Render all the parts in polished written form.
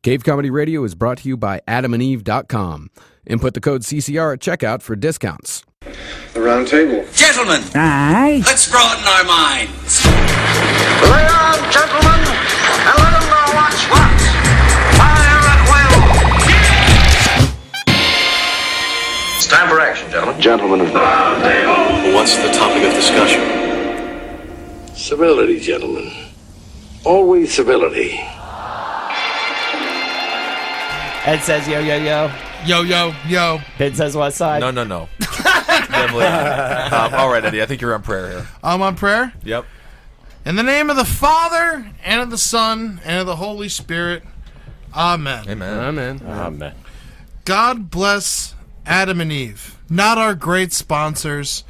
Cave Comedy Radio is brought to you by adamandeve.com. Input the code CCR at checkout for discounts. The Roundtable. Gentlemen, Aye. let's broaden our minds. Lay on, gentlemen, and let them know what's what. Fire at will. It's time for action, gentlemen. Gentlemen of the Roundtable. What's the topic of discussion? Civility, gentlemen. Always civility. Ed says yo, yo, yo. Yo, yo, yo. Ben says west side. No. Definitely. All right, Eddie, I think you're on prayer here. I'm on prayer. Yep. In the name of the Father, and of the Son, and of the Holy Spirit. Amen. Amen. God bless Adam and Eve. Not our great sponsors,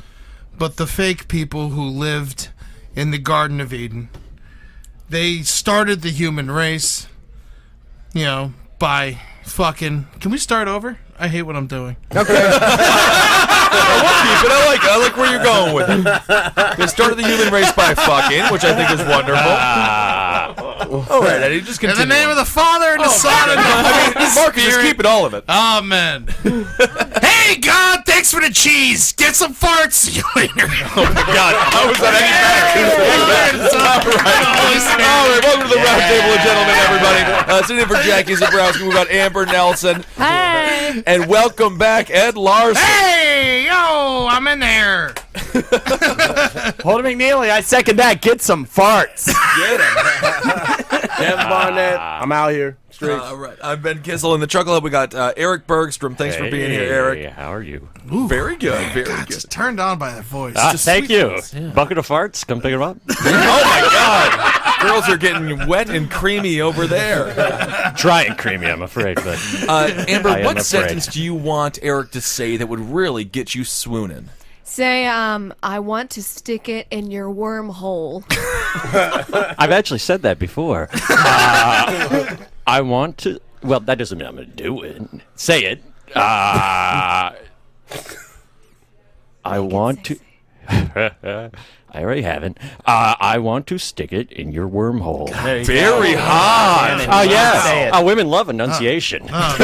but the fake people who lived in the Garden of Eden. They started the human race, by fucking... Can we start over? I hate what I'm doing. Okay. I like where you're going with it. They started the human race by fucking, which I think is wonderful. All right, Eddie, just continue. In the name of the Father, and the Son, and the Holy Spirit. Marcus, just keep it all of it. Amen. Hey, God, thanks for the cheese. Get some farts. See you later. Oh, my God. How was that any better? All right, welcome to the Roundtable of Gentlemen, everybody. Sitting in for Jackie Zebrowski, we've got Amber Nelson. Hi. And welcome back, Ed Larson. Hey, yo, I'm in there. Holden McNeely, I second that. Get some farts. Barnett, I'm out here. All right, I'm Ben Kissel in the Chuckle Hub. We got Eric Bergstrom. Thanks for being here, Eric. How are you? Ooh, very good, very God, good. Just turned on by that voice. Thank you. Yeah. Bucket of farts. Come pick them up. Oh my God, girls are getting wet and creamy over there. Dry and creamy, I'm afraid. But Amber, what sentence do you want Eric to say that would really get you swooning? Say, I want to stick it in your wormhole. I've actually said that before. I want to. Well, that doesn't mean I'm going to do it. Say it. I want to. I already haven't. I want to stick it in your wormhole. Very hot. Oh, yeah. Women love enunciation. All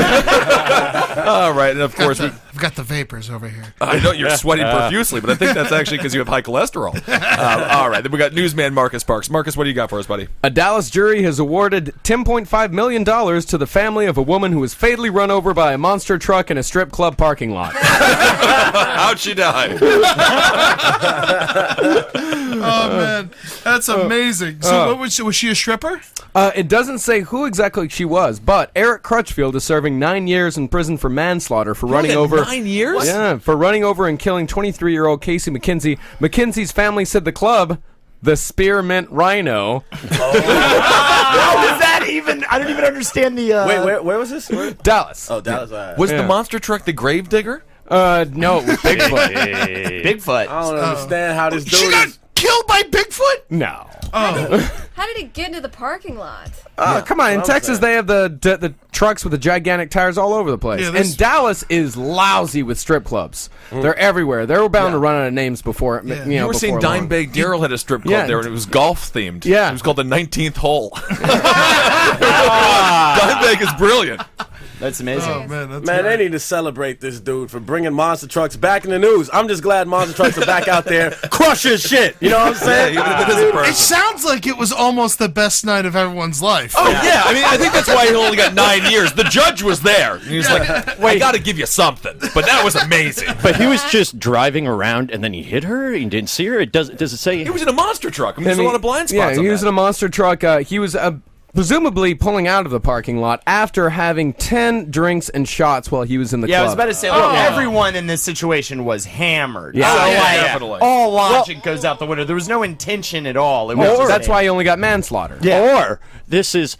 right, and of course, I've got the vapors over here. I know you're sweating profusely, but I think that's actually because you have high cholesterol. All right, then we got newsman Marcus Parks. Marcus, what do you got for us, buddy? A Dallas jury has awarded $10.5 million to the family of a woman who was fatally run over by a monster truck in a strip club parking lot. How'd she die? Oh, man. That's amazing. So what was she a stripper? It doesn't say who exactly she was, but Eric Crutchfield is serving 9 years in prison for manslaughter for running over... 9 years? Yeah, for running over and killing 23-year-old Casey McKenzie. McKenzie's family said the club, the Spearmint Rhino... How is that even... I don't even understand the... Wait, where was this? Dallas. Oh, Dallas. Right. Was the monster truck the Gravedigger? No, it was Bigfoot. Bigfoot. I don't understand how this dude She got killed by Bigfoot? No. How did he get into the parking lot? Come on. In Texas, they have the trucks with the gigantic tires all over the place. Yeah, and Dallas is lousy with strip clubs. They're everywhere. They were bound to run out of names before. Yeah. You were saying Dimebag Daryl had a strip club there, and it was golf themed. Yeah. It was called the 19th Hole. Dimebag is brilliant. That's amazing. Oh, man, they need to celebrate this dude for bringing monster trucks back in the news. I'm just glad monster trucks are back out there crushing shit. You know what I'm saying? It sounds like it was almost the best night of everyone's life. Oh, yeah. I mean, I think that's why he only got 9 years. The judge was there. He was like, I got to give you something. But that was amazing. But he was just driving around and then he hit her? He didn't see her? Does it say... He was in a monster truck. I mean, there's a lot of blind spots. Yeah, he was in a monster truck. He was... presumably pulling out of the parking lot after having 10 drinks and shots while he was in the club. Yeah, I was about to say, everyone in this situation was hammered. Yeah. So, definitely. All logic goes out the window. There was no intention at all. It was that's why he only got manslaughter. Yeah. Or this is,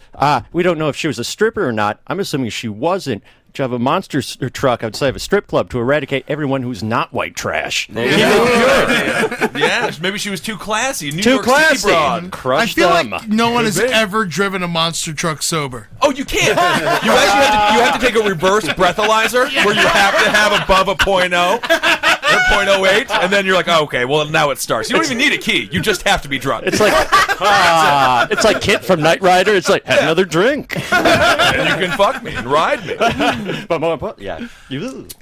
we don't know if she was a stripper or not. I'm assuming she wasn't. To have a monster truck outside of a strip club to eradicate everyone who's not white trash. Yeah, maybe she was too classy. New York City broad. Crush I feel them. like no one has ever driven a monster truck sober. Oh, you can't. You actually have to take a reverse breathalyzer where you have to have above a .0. .08, and then you're like, oh, okay, well now it starts. You don't even need a key. You just have to be drunk. It's like it's like Kit from Knight Rider. It's like, have another drink. And you can fuck me and ride me. But more important, yeah.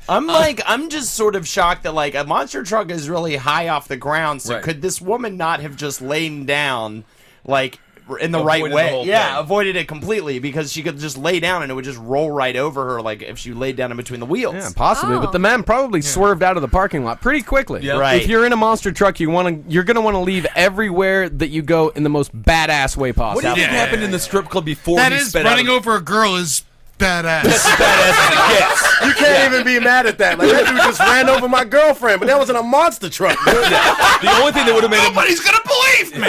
I'm just sort of shocked that like a monster truck is really high off the ground. So Right. could this woman not have just lain down, like in the Avoided right the way? whole Yeah, thing. avoided it completely because she could just lay down and it would just roll right over her, like if she laid down in between the wheels. Yeah, possibly, Oh. but the man probably swerved out of the parking lot pretty quickly. Yeah. Right. If you're in a monster truck, you're gonna want to leave everywhere that you go in the most badass way possible. What do you think happened in the strip club before That he is, sped running out? over a girl is badass. You can't even be mad at that. Like, that dude just ran over my girlfriend, but that was in a monster truck. The only thing that would have made it Nobody's gonna believe me.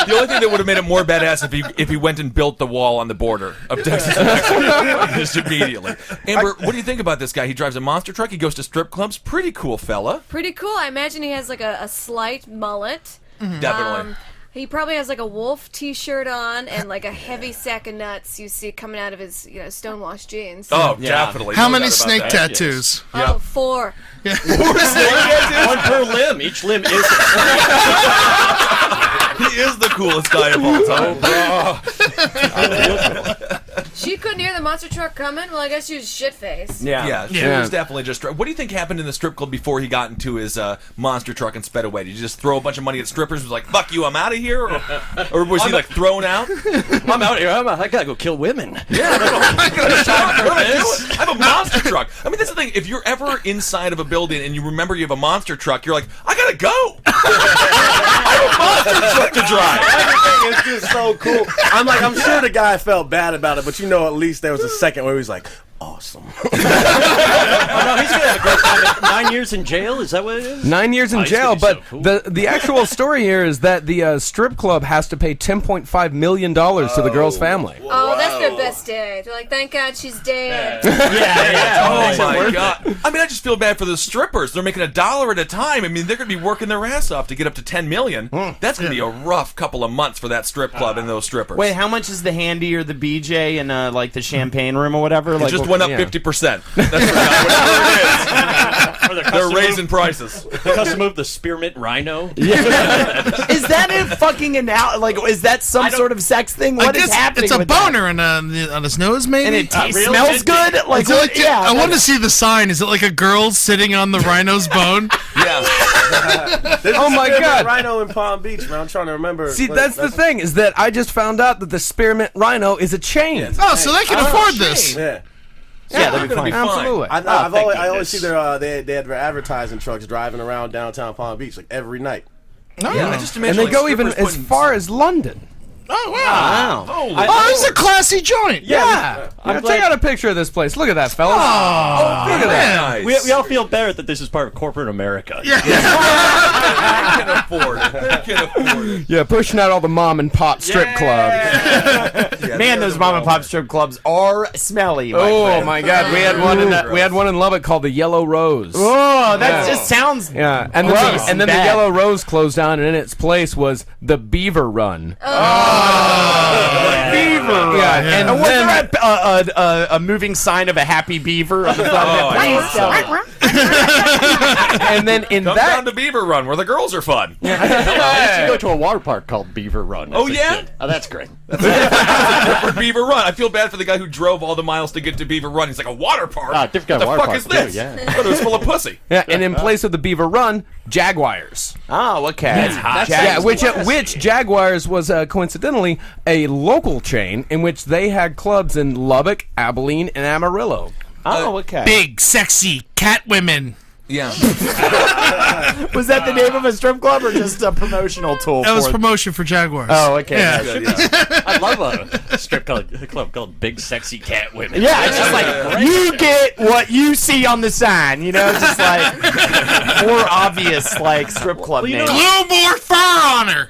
the only thing that would have made it more badass if he went and built the wall on the border of Texas and Mexico just immediately. Amber, what do you think about this guy? He drives a monster truck. He goes to strip clubs. Pretty cool fella. Pretty cool. I imagine he has like a slight mullet. Definitely. He probably has like a wolf T-shirt on and like a heavy sack of nuts you see coming out of his, stonewashed jeans. Oh, definitely. How No many doubt about snake that. tattoos? Oh, 4. One per limb. Each limb is. He is the coolest guy of all time. She couldn't hear the monster truck coming. Well, I guess she was shit-faced. Yeah, she Yeah. was definitely just. What do you think happened in the strip club before he got into his monster truck and sped away? Did he just throw a bunch of money at strippers? Was like, "Fuck you, I'm out of here," or was he like thrown out? I'm out here. I gotta go kill women. I have a monster truck. I mean, that's the thing. If you're ever inside of a building and you remember you have a monster truck, you're like, I gotta go. I have a monster truck to drive. Everything is just so cool. I'm sure the guy felt bad about it, but at least there was a second where he was like, awesome. Oh, no, he's gonna have a great time. 9 years in jail? Is that what it is? 9 years in he's jail, gonna be but so cool. the actual story here is that the strip club has to pay $10.5 million to the girl's family. Oh, that's their best day. They're like, thank God she's dead. Oh my god! I mean, I just feel bad for the strippers. They're making $1 at a time. I mean, they're gonna be working their ass off to get up to $10 million. That's gonna be a rough couple of months for that strip club and those strippers. Wait, how much is the handy or the BJ in like the champagne room or whatever? It Like, just went up 50%. That's whatever it is. They're raising prices. Custom move the spearmint rhino. is that a fucking is that some sort of sex thing? I What is guess happening? it's a with that? boner on his nose, maybe. And it Real smells minty. good. Like, Is it what? Yeah. I want to see the sign. Is it like a girl sitting on the rhino's bone? Yeah. Oh my God. Rhino in Palm Beach, man. I'm trying to remember. See, that's the thing, is that I just found out that the spearmint rhino is a chain. Oh, so they can afford this. Yeah. Yeah, that'd be gonna fine. be fine. Absolutely. I always see their they have their advertising trucks driving around downtown Palm Beach like every night. Yeah, I just And imagine they like, go even strippers as putting- far as London. Oh, wow. Wow. Oh, it's a classy joint. Yeah. I'm Check glad- out a picture of this place. Look at that, fellas. Oh, Look at that. Nice. We all feel better that this is part of corporate America. They can afford it. They can afford it. Yeah, pushing out all the mom and pop strip clubs. Yeah, Man, those mom and pop strip clubs are smelly. Oh friend. my God, we had one in Lubbock called the Yellow Rose. Oh, that Yeah. just sounds. Yeah, and Gross then the and bad. Yellow Rose closed down, and in its place was the Beaver Run. Beaver. Yeah, and And was then there a moving sign of a happy beaver on the front of it? I Please tell me. and then in Come that down to Beaver Run where the girls are fun. I used to go to a water park called Beaver Run. Oh, as a yeah? kid. Oh, that's great. For Beaver Run. I feel bad for the guy who drove all the miles to get to Beaver Run. He's like, a water park? Different kind What of the water fuck is park, this? too, yeah. I thought it was full of pussy. yeah, and in place of the Beaver Run, Jaguars. Oh, okay. That's hot. Yeah, which Jaguars was coincidentally a local chain in which they had clubs in Lubbock, Abilene, and Amarillo. Oh, okay. Big, sexy cat women. Yeah. Was that the name of a strip club or just a promotional tool? That was for promotion for Jaguars. Oh, okay. Yeah. I love a strip club called Big Sexy Cat Women. Yeah, it's just like you get what you see on the sign, just like more obvious like strip club you name. know- A little more fur on her.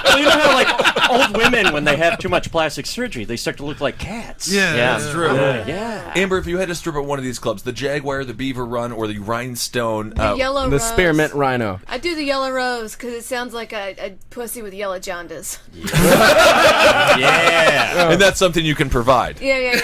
Well, you know how like old women, when they have too much plastic surgery, they start to look like cats. Yeah. That's true. Yeah. Amber, if you had to strip at one of these clubs, the Jaguar, the Beaver Run, or the Rhinestone, The yellow The rose. Spearmint Rhino. I do the yellow rose because it sounds like a pussy with yellow jaundice. Yeah. and that's something you can provide. Yeah.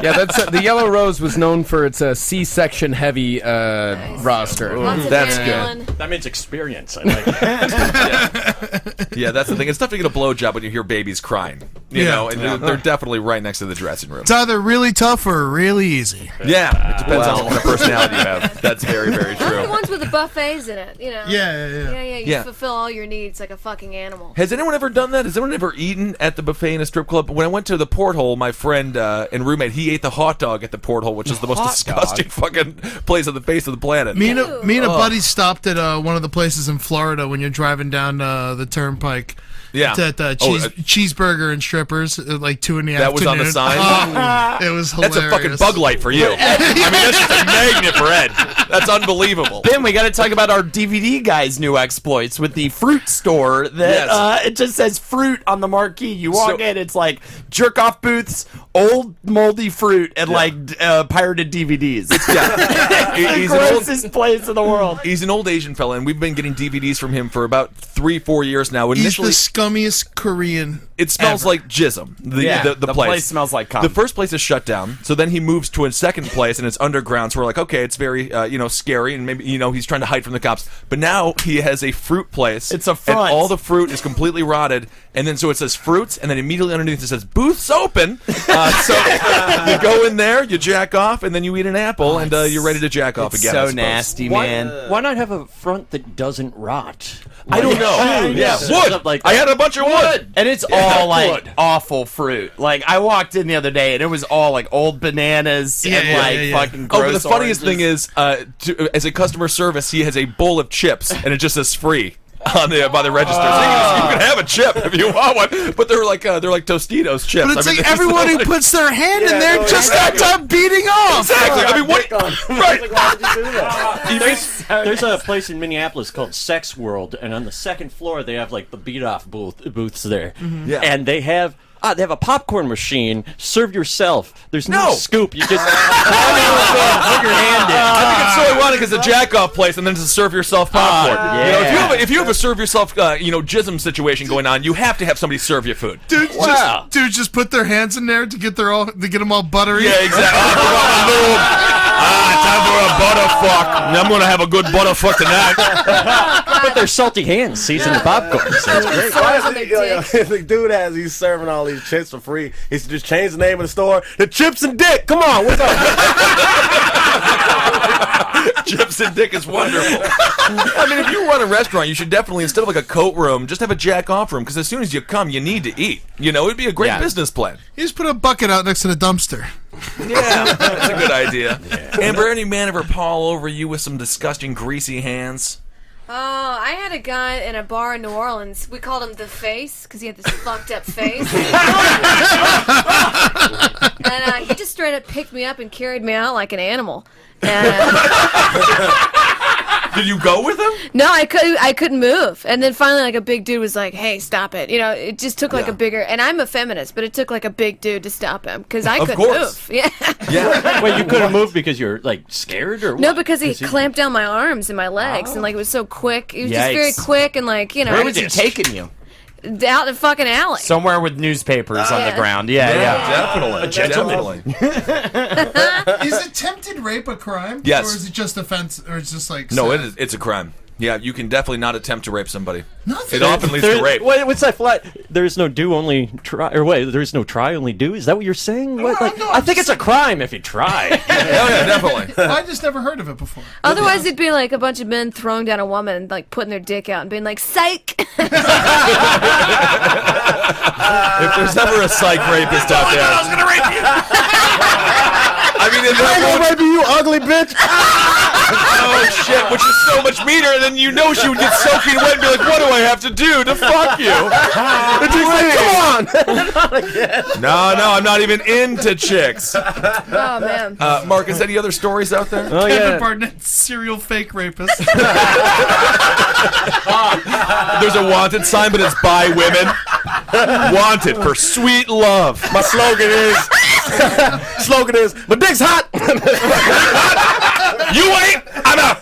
Yeah, that's the Yellow Rose was known for its C-section heavy roster. Lots of That's Van good. Halen. That means experience. I like it. Yeah, that's the thing. It's tough to get a blowjob when you hear babies crying. You know, and they're definitely right next to the dressing room. It's either really tough or really easy. Yeah, it depends on what kind of personality you have. That's very, very I like the true. ones with the buffets in it, you know. Yeah. You Yeah. fulfill all your needs like a fucking animal. Has anyone ever done that? Has anyone ever eaten at the buffet in a strip club? When I went to the Porthole, my friend and roommate, he ate the hot dog at the Porthole, which is the most disgusting fucking place on the face of the planet. Me and a buddy stopped at one of the places in Florida when you're driving down the turnpike. Yeah. At Cheeseburger and Strippers at like 2 in the That was afternoon. on the sign? It was hilarious. That's a fucking bug light for you. I mean, that's just a magnet for Ed. That's unbelievable. Then we got to talk about our DVD guy's new exploits with the fruit store that it just says fruit on the marquee. You walk in, it's like jerk off booths, old moldy fruit, and like pirated DVDs. He's the an grossest place in the world. He's an old Asian fella, and we've been getting DVDs from him for about 3-4 years now. He's Initially, the scummiest Korean. it smells ever. like jism. The place smells like cum. The first place is shut down, so then he moves to a second place, and it's underground. So we're like, okay, it's very scary, and maybe he's trying to hide from the cops. But now he has a fruit place. It's a front. and all the fruit is completely rotted, and then so it says fruits, and then immediately underneath it says booths open. So you go in there, you jack off, and then you eat an apple, and you're ready to jack off again. I So suppose. nasty, man. Why not have a front that doesn't rot? I don't know. Yeah, wood. Like I had a bunch of wood. And it's all like awful fruit. Like I walked in the other day and it was all like old bananas and fucking gross. Oh, but the funniest oranges. thing is, as a customer service, he has a bowl of chips, and it just says free on the by the register. So you can have a chip if you want one, but they're like Tostitos chips. But it's like they're everyone who like- puts their hand in there just got done beating off. Exactly. I mean, what? Right. Why would you do that? There's a place in Minneapolis called Sex World, and on the second floor they have like the beat-off booths there, Yeah. and they have a popcorn machine. Serve yourself. There's no scoop. You just put your hand in. I think it's so ironic as a jack-off place, and then to serve yourself popcorn. yeah. If you have a serve yourself, jism situation going on, you have to have somebody serve you food. Dudes just put their hands in there to get them all buttery. Yeah, exactly. Time for a butterfuck. I'm gonna have a good butterfuck tonight. Put their salty hands season the popcorn. Sounds great. Why is the dude he's serving all these chips for free? He should just change the name of the store. The Chips and Dick. Come on, what's up? Chips and Dick is wonderful. I mean, if you run a restaurant, you should definitely, instead of like a coat room, just have a jack-off room, because as soon as you come, you need to eat. It'd be a great business plan. You just put a bucket out next to the dumpster. Yeah, that's a good idea. Amber, any man ever paw over you with some disgusting greasy hands? Oh, I had a guy in a bar in New Orleans. We called him the Face because he had this fucked up face. And he just straight up picked me up and carried me out like an animal. Did you go with him? No, I couldn't move. And then finally, like, a big dude was like, "Hey, stop it!" It just took like a bigger. And I'm a feminist, but it took like a big dude to stop him because I couldn't move. Yeah. Yeah. Wait, you couldn't move because you're like scared, or No, what? because he clamped down my arms and my legs, and like it was so quick. It was just very Yikes. quick and like Where was he taking you? out the fucking alley. Somewhere with newspapers on the Yeah. ground. Yeah. Definitely. Is attempted rape a crime? Yes. Or is it just offense? Or it's just like No, sad? it's a crime. Yeah, you can definitely not attempt to rape somebody. Nothing. It often leads to rape. What's that flat? There's no do, only try. Or wait, there's no try, only do. Is that what you're saying? What, like, no, I think it's a crime if you try. Oh, yeah, definitely. I just never heard of it before. Otherwise, it'd be like a bunch of men throwing down a woman and like putting their dick out and being like, "Psych." If there's ever a psych rapist out there, I was gonna rape you. I mean, in that moment, Maybe you ugly bitch. oh shit, which is so much meaner, and then she would get soaking wet and be like, "What do I have to do to fuck you?" And she's like, "Come on." No, I'm not even into chicks. Oh man. Marcus, any other stories out there? Oh Kevin Barnett, serial fake rapist. There's a wanted sign, but it's by women. Wanted for sweet love. My slogan is, "My dick's hot." You ain't. I'm out.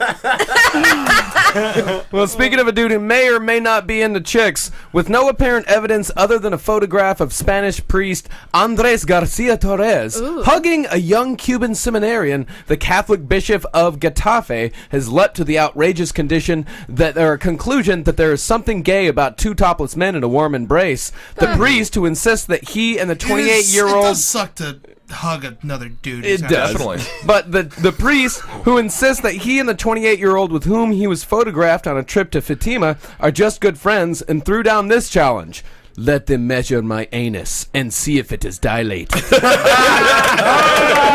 Well, speaking of a dude who may or may not be into chicks, with no apparent evidence other than a photograph of Spanish priest Andres Garcia Torres hugging a young Cuban seminarian, the Catholic Bishop of Getafe has leapt to the outrageous conclusion that there is something gay about two topless men in a warm embrace. The priest, who insists that he and the 28-year-old... It does suck to hug another dude. It does. Definitely. But the priest, who insists that he and the 28-year-old with whom he was photographed on a trip to Fatima are just good friends, and threw down this challenge. Let them measure my anus and see if it is dilated.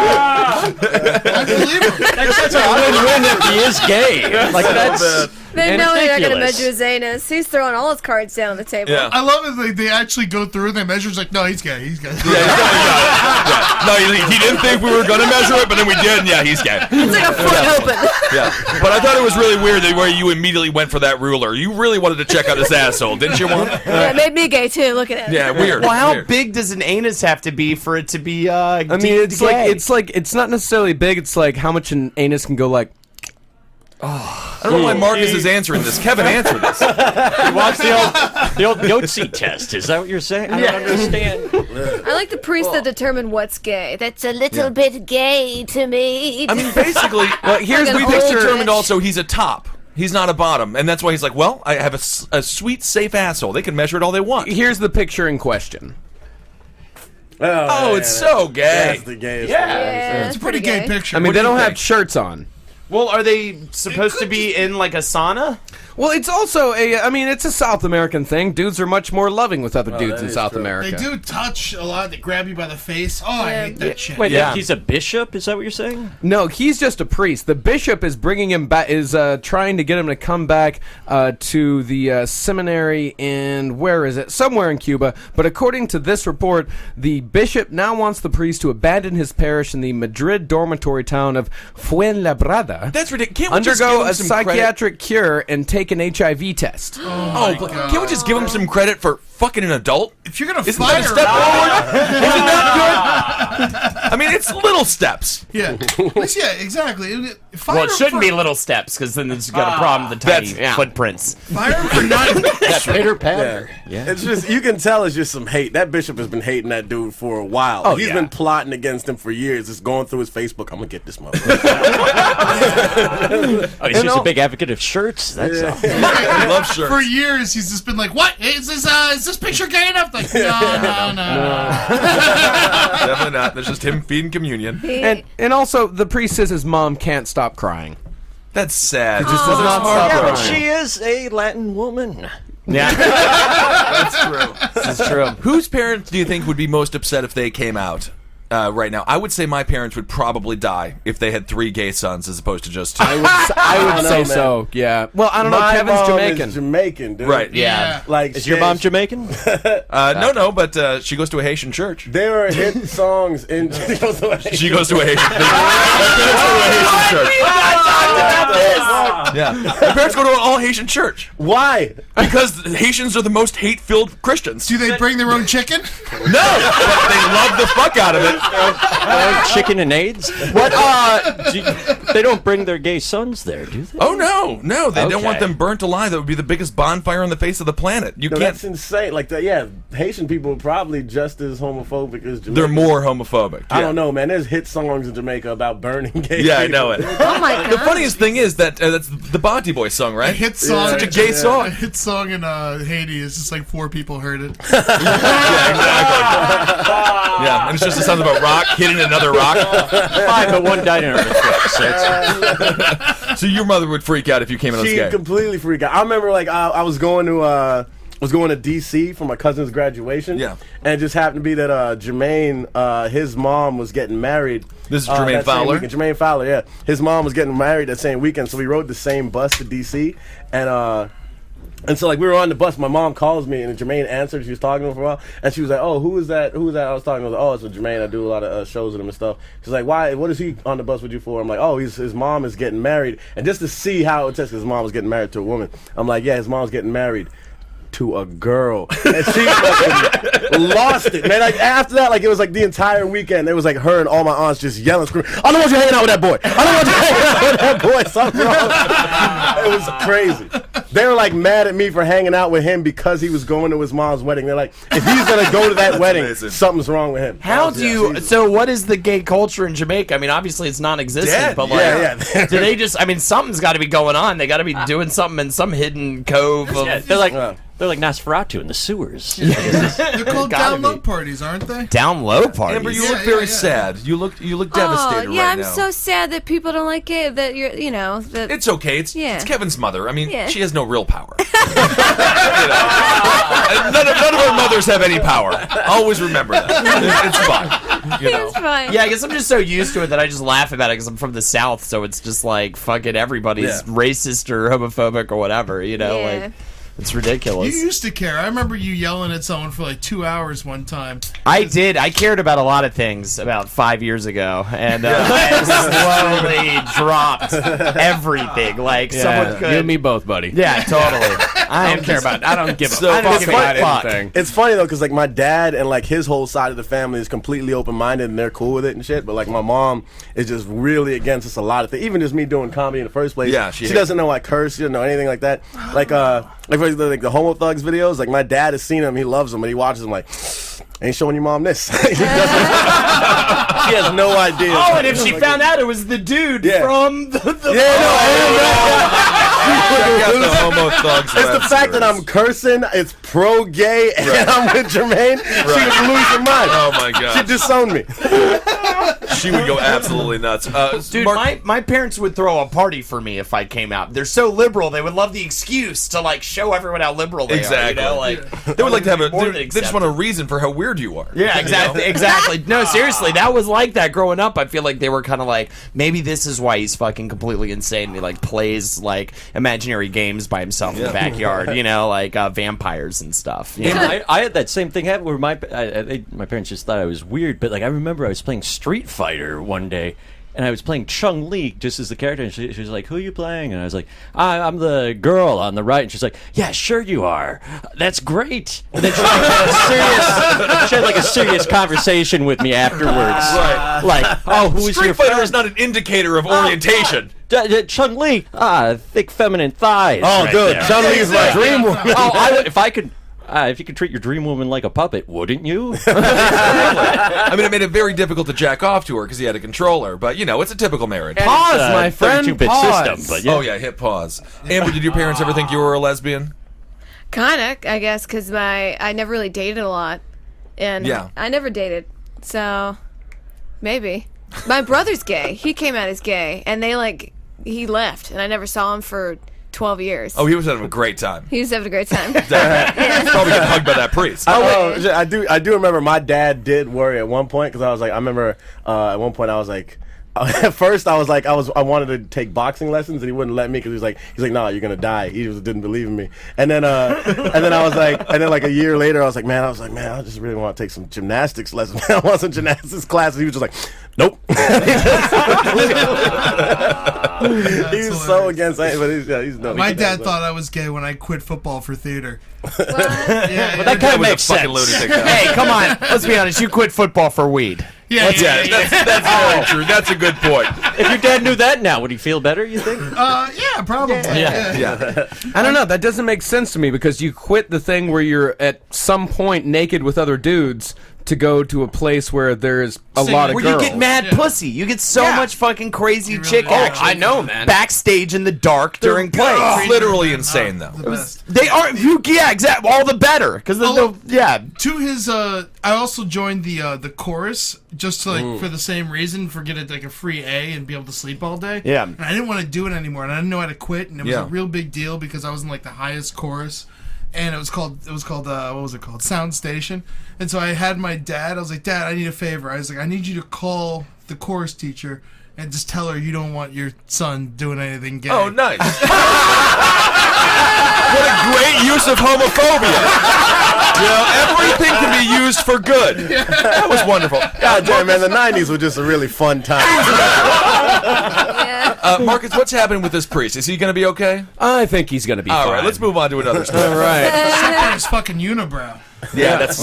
I believe him. That's such a win-win if he is gay. Like, that's... They know they're not going to ridiculous. measure his anus. He's throwing all his cards down on the table. Yeah. I love it. They actually go through and they measure. It's like, no, he's gay. He's gay. No, he didn't think we were going to measure it, but then we did, and yeah, he's gay. It's like a foot open. Yeah, but I thought it was really weird that where you immediately went for that ruler. You really wanted to check out his asshole, didn't you, Juan? Yeah, it made me gay too. Look at it. Yeah, weird. Well, how weird. big does an anus have to be for it to be I mean, it's like it's not necessarily big. It's like how much an anus can go like. I don't know why Marcus is answering this. Kevin, answer this. Watch the old goat seat test. Is that what you're saying? I don't understand. I like the priest that determined what's gay. That's a little bit gay to me. I mean, basically, Here's Like we an just old determined bitch. also he's a top. He's not a bottom, and that's why he's like, well, I have a sweet, safe asshole. They can measure it all they want. Here's the picture in question. Oh, it's so gay. That's the gayest thing. Yeah, It's a pretty gay picture. I mean, What do they you don't have think? shirts on. Well, are they supposed to be in like a sauna? Well, it's also it's a South American thing. Dudes are much more loving with other dudes that in is South true. America. They do touch a lot. They grab you by the face. Oh, I hate that shit. Wait, Yeah. he's a bishop? Is that what you're saying? No, he's just a priest. The bishop is bringing him back. Is trying to get him to come back to the seminary in where is it? Somewhere in Cuba. But according to this report, the bishop now wants the priest to abandon his parish in the Madrid dormitory town of Fuenlabrada. That's ridiculous. Can't we just give Undergo him a some credit? psychiatric cure and take an HIV test. Oh, but can't we just give him some credit for fucking an adult? If you're gonna Isn't fire, that a step forward? Isn't that good? I mean, it's little steps. yeah, exactly. Fire Well, it shouldn't for, be little steps because then it's got a problem with the tiny footprints. Fire him for not. That pitter patter. Yeah. It's just, you can tell it's just some hate. That bishop has been hating that dude for a while. Oh, He's yeah. been plotting against him for years. It's going through his Facebook. I'm going to get this motherfucker. Oh, he's just a big advocate of shirts. That's all. I love shirts. For years, he's just been like, "What is this picture gay enough?" Like, no. Definitely not. That's just him feeding communion. And also, the priest says his mom can't stop crying. That's sad. Just does not stop Yeah, but crying. she is a Latin woman. Yeah, That's true. this is true. Whose parents do you think would be most upset if they came out right now? I would say my parents would probably die if they had 3 gay sons as opposed to just 2. I would say know, man. so. Yeah. Well, I don't know. My Kevin's mom Jamaican. is Jamaican, dude. Right. Yeah. Like, Is your mom Jamaican? No, but she goes to a Haitian church. There are hit songs in. She goes to a Haitian. Yeah, my parents go to an all Haitian church Why? because Haitians are the most hate-filled Christians. Do they bring their own chicken? No, but they love the fuck out of it. Chicken and AIDS? What? They don't bring their gay sons there, do they? Oh no, they don't want Okay. them burnt alive. That would be the biggest bonfire on the face of the planet. You No, can't. that's insane. Like, Haitian people are probably just as homophobic as Jamaican. They're more homophobic. I yeah. don't know, man. There's hit songs in Jamaica about burning gay Yeah, I people. know it. Oh my god. The funniest thing is that that's the Bonty Boy song, right? A hit song. Such a gay A song. hit song in Haiti is just like 4 people heard it. Yeah, exactly. Yeah, and it's just a song about rock hitting another rock. 5, but 1 died in our mix. So your mother would freak out if you came in on She gay. completely freaked out. I remember, like, I was going to DC for my cousin's graduation. Yeah. And it just happened to be that Jermaine, his mom was getting married. This is Jermaine that same Fowler? weekend. Jermaine Fowler, yeah. His mom was getting married that same weekend, so we rode the same bus to DC. And so, like, we were on the bus. My mom calls me, and Jermaine answered. She was talking to him for a while, and she was like, "Oh, who is that? Who is that?" I was talking. I was like, "Oh, it's with Jermaine. I do a lot of shows with him and stuff." She's like, "Why? What is he on the bus with you for?" I'm like, "Oh, his mom is getting married." And just to see how it was, his mom was getting married to a woman. I'm like, "Yeah, his mom's getting married to a girl, and she fucking lost it, man. Like after that, like it was like the entire weekend. It was like her and all my aunts just yelling, screaming, "I don't want you hanging out with that boy. I don't want you hanging out with that boy." Something wrong. It was crazy. They were like mad at me for hanging out with him because he was going to his mom's wedding. They're like, if he's gonna go to that wedding, amazing. something's wrong with him. How do you? So, what is the gay culture in Jamaica? I mean, obviously it's non-existent, but like, do they just? I mean, something's got to be going on. They got to be doing something in some hidden cove. They're like Nosferatu in the sewers. They're called down low parties, aren't they? Down low parties. Amber, you look very sad. You look devastated yeah, right I'm now. so sad that people don't like it. That you're, that It's okay. It's Kevin's mother. I mean, Yeah. she has no real power. None of our mothers have any power. Always remember that. It's fine. it's fine. Yeah, I guess I'm just so used to it that I just laugh about it because I'm from the South, so it's just like fucking everybody's racist or homophobic or whatever, like it's ridiculous. You used to care. I remember you yelling at someone for like 2 hours one time. I did. I cared about a lot of things about 5 years ago, and I slowly dropped everything. Like someone could. You and me both, buddy. Yeah, totally. I don't care about. I don't give a fuck about anything. It's funny though, because like my dad and like his whole side of the family is completely open-minded and they're cool with it and shit. But like my mom is just really against us a lot of things. Even just me doing comedy in the first place. Yeah, she doesn't know I curse. She doesn't know anything like that. Like the Homo Thugs videos. Like my dad has seen them. He loves them, and he watches them. Like, ain't showing your mom this. She has no idea. Oh, and if she found out it was the dude from the the Homo Thugs. It's the fact that I'm cursing, it's pro-gay, and I'm with Jermaine. She would lose her mind. Oh my god. She'd disown me. She would go absolutely nuts. Dude, my parents would throw a party for me if I came out. They're so liberal, they would love the excuse to like show everyone how liberal they are. They would like to have they just want a reason for how weird you are. Yeah, exactly. Exactly. No, seriously, that was like that growing up. I feel like they were kind of like, maybe this is why he's fucking completely insane. He like plays like imaginary games by himself in the backyard, like vampires and stuff. I had that same thing happen where my parents just thought I was weird, but like I remember I was playing Street Fighter one day. And I was playing Chun-Li just as the character, and she was like, "Who are you playing?" And I was like, "I'm the girl on the right." And she's like, "Yeah, sure you are. That's great." And then she had like a serious conversation with me afterwards. Right. Like, "Oh, who is your Street Fighter friend?" is not an indicator of orientation. Chun-Li, thick feminine thighs. Oh, right dude, there. Chun-Li is my dream woman. If you could treat your dream woman like a puppet, wouldn't you? I mean, it made it very difficult to jack off to her because he had a controller. But it's a typical marriage. Pause, my friend. 32-bit Pause. system, but yeah. Oh yeah, hit pause. Amber, did your parents ever think you were a lesbian? Kinda, I guess, because I never really dated a lot, and I never dated, so maybe. My brother's gay. He came out as gay, and he left, and I never saw him for 12 years. Oh, he was having a great time. He was having a great time. He's probably getting hugged by that priest. I do remember my dad did worry at one point because I remember at one point I was like, at first I wanted to take boxing lessons and he wouldn't let me because he's like, "No, you're gonna die." He just didn't believe in me. And then I was like, a year later I was like, man, I just really want to take some gymnastics lessons. I want some gymnastics classes. He was just like, nope. He was so against it, but he's no. My dad thought I was gay when I quit football for theater. But that kind of makes sense. Hey, come on. Let's be honest. You quit football for weed. That's very true. That's a good point. If your dad knew that now, would he feel better, you think? Yeah, probably. Yeah. I don't know. That doesn't make sense to me because you quit the thing where you're at some point naked with other dudes to go to a place where there's a lot of where girls. you get mad pussy. You get so much fucking crazy chick really action. I know, man. Backstage in the dark during plays. It's literally insane, though. The best. They are, exactly. All the better, because To his, I also joined the chorus just to for the same reason, for get a free A and be able to sleep all day. Yeah. And I didn't want to do it anymore, and I didn't know how to quit, and it was Yeah. a real big deal because I was in the highest chorus. And it was called what was it called? Sound Station. And so I had my dad. I was like, "Dad, I need a favor." I was like, "I need you to call the chorus teacher and just tell her you don't want your son doing anything gay." Oh, nice. What a great use of homophobia. Everything can be used for good. That was wonderful. God damn, man, the 90s were just a really fun time. Marcus, what's happening with this priest? Is he going to be okay? I think he's going to be All fine. right, let's move on to another story. All right. Except for his fucking unibrow. Yeah, that's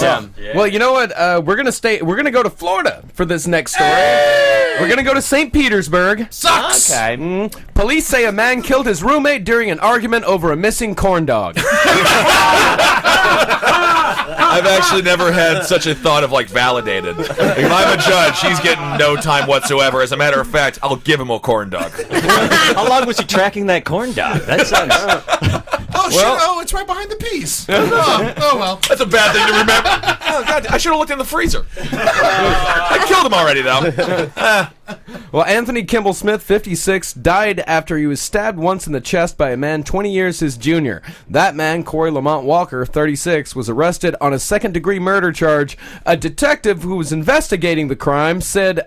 Well, you know what? We're gonna go to Florida for this next story. We're gonna go to St. Petersburg. Sucks. Okay. Police say a man killed his roommate during an argument over a missing corn dog. I've actually never had such a thought of like validated. If I'm a judge, he's getting no time whatsoever. As a matter of fact, I'll give him a corn dog. How long was he tracking that corn dog? That sounds. Oh, shit. Oh, it's right behind the piece. Oh, well. That's a bad thing to remember. Oh God, I should have looked in the freezer. I killed him already, though. Well, Anthony Kimball Smith, 56, died after he was stabbed once in the chest by a man 20 years his junior. That man, Corey Lamont Walker, 36, was arrested on a second-degree murder charge. A detective who was investigating the crime said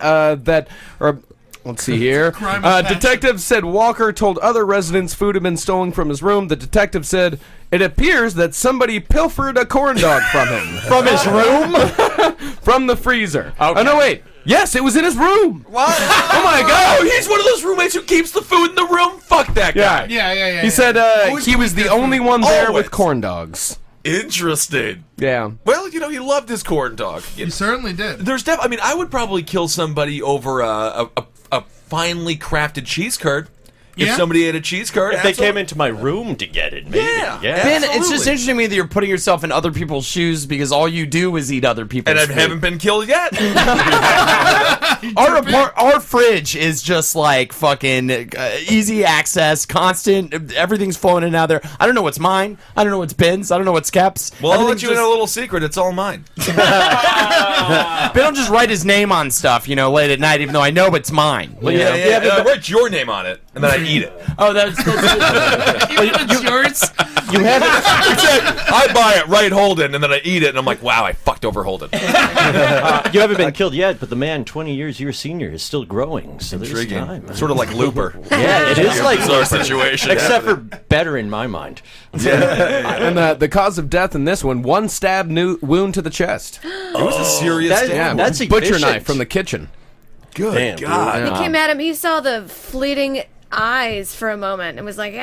let's see here. Detective said Walker told other residents food had been stolen from his room. The detective said, it appears that somebody pilfered a corn dog from him. From his room? From the freezer. Okay. Oh, no, wait. Yes, it was in his room. What? Oh, my God. Oh, he's one of those roommates who keeps the food in the room? Fuck that guy. Yeah. He said he was the only one there Always. with corn dogs. Interesting. Yeah. Well, you know, he loved his corn dog. He certainly did. I mean, I would probably kill somebody over a finely crafted cheese curd. If Yeah. somebody ate a cheese curd, If they came into my room to get it, maybe. Yeah. Ben, it's just Absolutely. interesting to me that you're putting yourself in other people's shoes because all you do is eat other people's and I food. haven't been killed yet. Our fridge is just like fucking easy access, constant. Everything's flowing in and out of there. I don't know what's mine. I don't know what's Ben's. I don't know what's Kep's. Well, I'll let Everything's you in a little secret. It's all mine. Ben will just write his name on stuff, late at night, even though I know it's mine. Write your name on it, and then I eat it. Oh, that's It's yours. you have it. I buy it, right Holden, and then I eat it, and I'm like, wow, I fucked over Holden. You haven't been killed yet, but the man 20 years your senior is still growing. So there's Intriguing. time. Sort of like Looper. Yeah, it is like Bizarre situation. except for better in my mind. And the cause of death in this one stab wound to the chest. It was a serious That- stab. that's Butcher efficient. knife from the kitchen. Good Damn, God. He came at him. He saw the fleeting eyes for a moment and was like,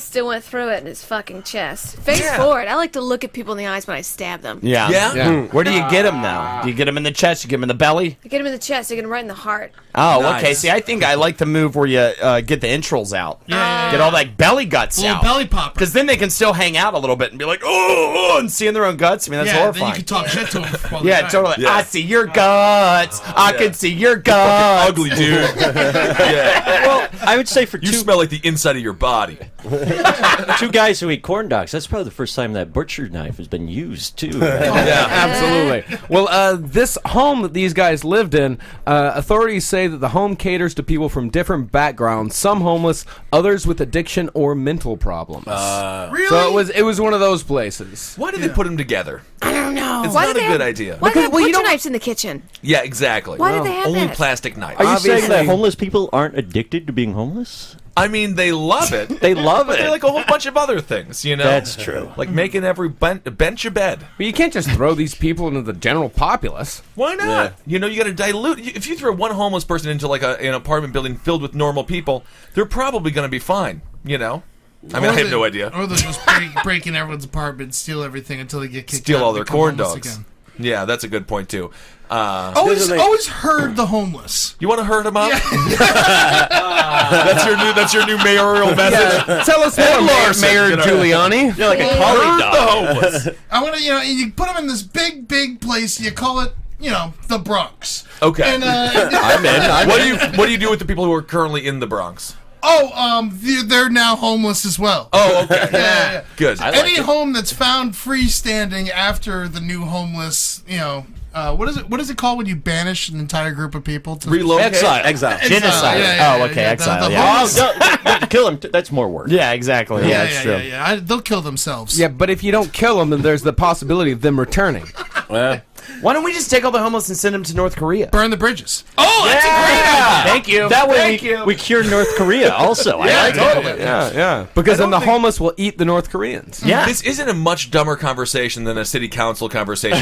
still went through it in his fucking chest. Face forward. I like to look at people in the eyes when I stab them. Yeah. Yeah. Where do you get him though? Do you get him in the chest? You get him in the belly? I get him in the chest. I get him right in the heart. Oh, Nice. okay. See, I think I like the move where you get the entrails out. Yeah. Get all that belly guts Little out. belly popper. Because then they can still hang out a little bit and be like, oh, and seeing their own guts. I mean, that's Then you horrifying. can talk shit to him. while Yeah, they're totally. Yeah. I see your guts. I can see your guts. Ugly dude. Yeah. Well, I would say for You two smell like the inside of your body. guys who eat corn dogs, that's probably the first time that butcher knife has been used, too. Yeah. Absolutely. Well, this home that these guys lived in, authorities say that the home caters to people from different backgrounds, some homeless, others with addiction or mental problems. Really? So it was one of those places. Why did they put them together? I don't know. It's Why not do a they good have, idea. Why do they have Because- well, you butcher don't- knives in the kitchen? Yeah, exactly. Why did they have Only that? plastic knives. Are you saying Obviously- that homeless people aren't addicted to being homeless? I mean, they love it. They love But it. they like a whole bunch of other things, you know? That's true. Like making every bench a bed. But you can't just throw these people into the general populace. Why not? You know, you got to dilute. If you throw one homeless person into like an apartment building filled with normal people, they're probably going to be fine, you know? I mean, I have no idea. Or they'll just break in everyone's apartment, steal everything until they get kicked out. Steal all and their become corn homeless dogs. again. Yeah, that's a good point, too. Always herd the homeless. You want to herd them up? That's your new mayoral message. Tell us Ed more, Larson, Mayor you know. Giuliani. You're like a collie Herd dog. the homeless. I want to, you put them in this big place. You call it, the Bronx. Okay. And I'm in. What do you do with the people who are currently in the Bronx? they're now homeless as well. Oh, okay. Yeah. Good. Any home that's found freestanding after the new homeless, what is it called when you banish an entire group of people to Relocate. Exile. Genocide. Exile. The Yeah. homeless- To kill him, that's more work. Yeah, exactly. yeah, That's true. yeah. They'll kill themselves. Yeah, but if you don't kill them, then there's the possibility of them returning. Well, Why don't we just take all the homeless and send them to North Korea? Burn the bridges. Oh, that's a great idea. Thank you. That way Thank you. we cure North Korea also. I like it. Yeah. Because then the homeless will eat the North Koreans. Yeah. This isn't a much dumber conversation than a city council conversation.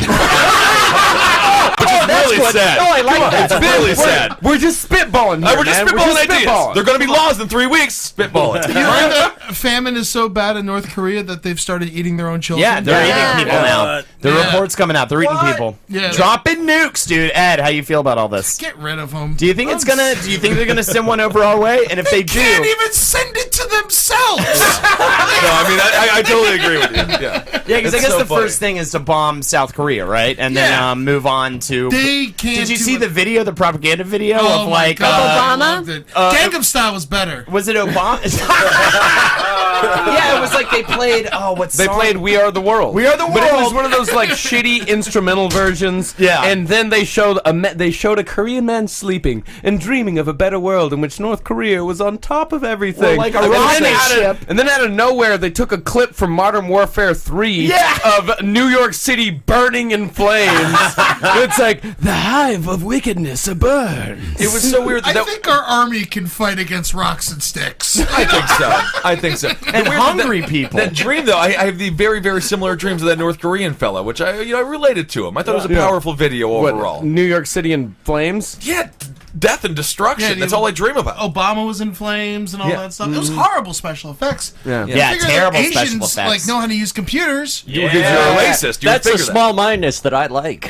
Which is really what- sad. No, I like that. It's really sad. We're just spitballing here, We're just man. spitballing ideas. spitballing. They're going to be laws in 3 weeks. Spitball it. You know that famine is so bad in North Korea that they've started eating their own children? Yeah, they're eating people now. The Yeah. report's coming out. They're eating people. Yeah. Dropping nukes, dude. Ed, how you feel about all this? Get rid of them. Do you think it's gonna? Do you think they're gonna send one over our way? And if they do, Can't even send it to themselves. No, I mean, I totally agree with you. Yeah, yeah, because I It's guess so the funny. first thing is to bomb South Korea, right? And then Yeah. move on to. They can't. Did you do see it. the video, the propaganda video Oh of my like? God, I Obama? loved it. Gangnam Style was better. Was it Obama? Yeah, it was like they played. Oh, what They song? played "We Are the World." We Are the But it was World. one of those like shitty instrumental versions. Yeah. And then they showed a Korean man sleeping and dreaming of a better world in which North Korea was on top of everything. Well, like a And then rocket ship. and then out of nowhere, they took a clip from Modern Warfare 3 Yeah. of New York City burning in flames. It's like the hive of wickedness burns. It was so weird. I That, think our army can fight against rocks and sticks. I think so. I think so. And The weird- hungry that- people. That dream, though, I have the very, very similar dreams of that North Korean fella, which I related to him. I thought it was a powerful video What, overall. New York City in flames? Yeah, death and destruction. Yeah, That's all I dream about. Obama was in flames and all Yeah. that stuff. It was horrible special effects. Yeah. Yeah, Figure terrible that special Asians effects. like know how to use computers. Because you're a racist. You That's would a figure that. small-mindedness that I like.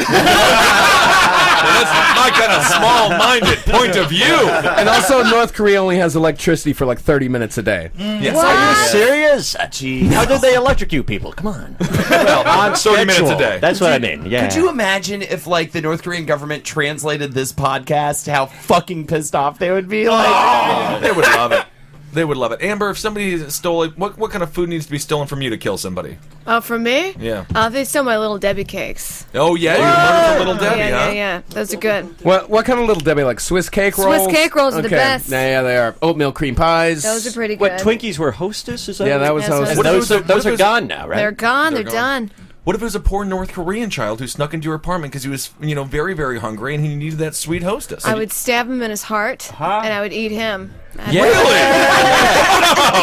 That's my kind of small-minded point of view. And also, North Korea only has electricity for like 30 minutes a day. Yes. Are you serious? Jeez. How did they electrocute people? Come on. Well, On 30 minutes a schedule. day. That's what I mean. Yeah. Could you imagine if, like, the North Korean government translated this podcast? How fucking pissed off they would be. Like, They would love it. They would love it. Amber, if somebody stole it, what kind of food needs to be stolen from you to kill somebody? Oh, from me? Yeah. They stole my Little Debbie cakes. Oh, yeah, you murdered for Little Debbie, yeah, huh? yeah. Those are good. What kind of Little Debbie? Like Swiss cake rolls? Swiss cake rolls are the Okay. best. Yeah, they are. Oatmeal cream pies. Those are pretty good. What, Twinkies were Hostess? Is that Yeah, what- that was Yes, Hostess. what And if it was those are a- gone now, right? They're gone. They're They're done. What if it was a poor North Korean child who snuck into your apartment because he was, very, very hungry and he needed that sweet hostess? I would stab him in his heart, and I would eat him. Yeah.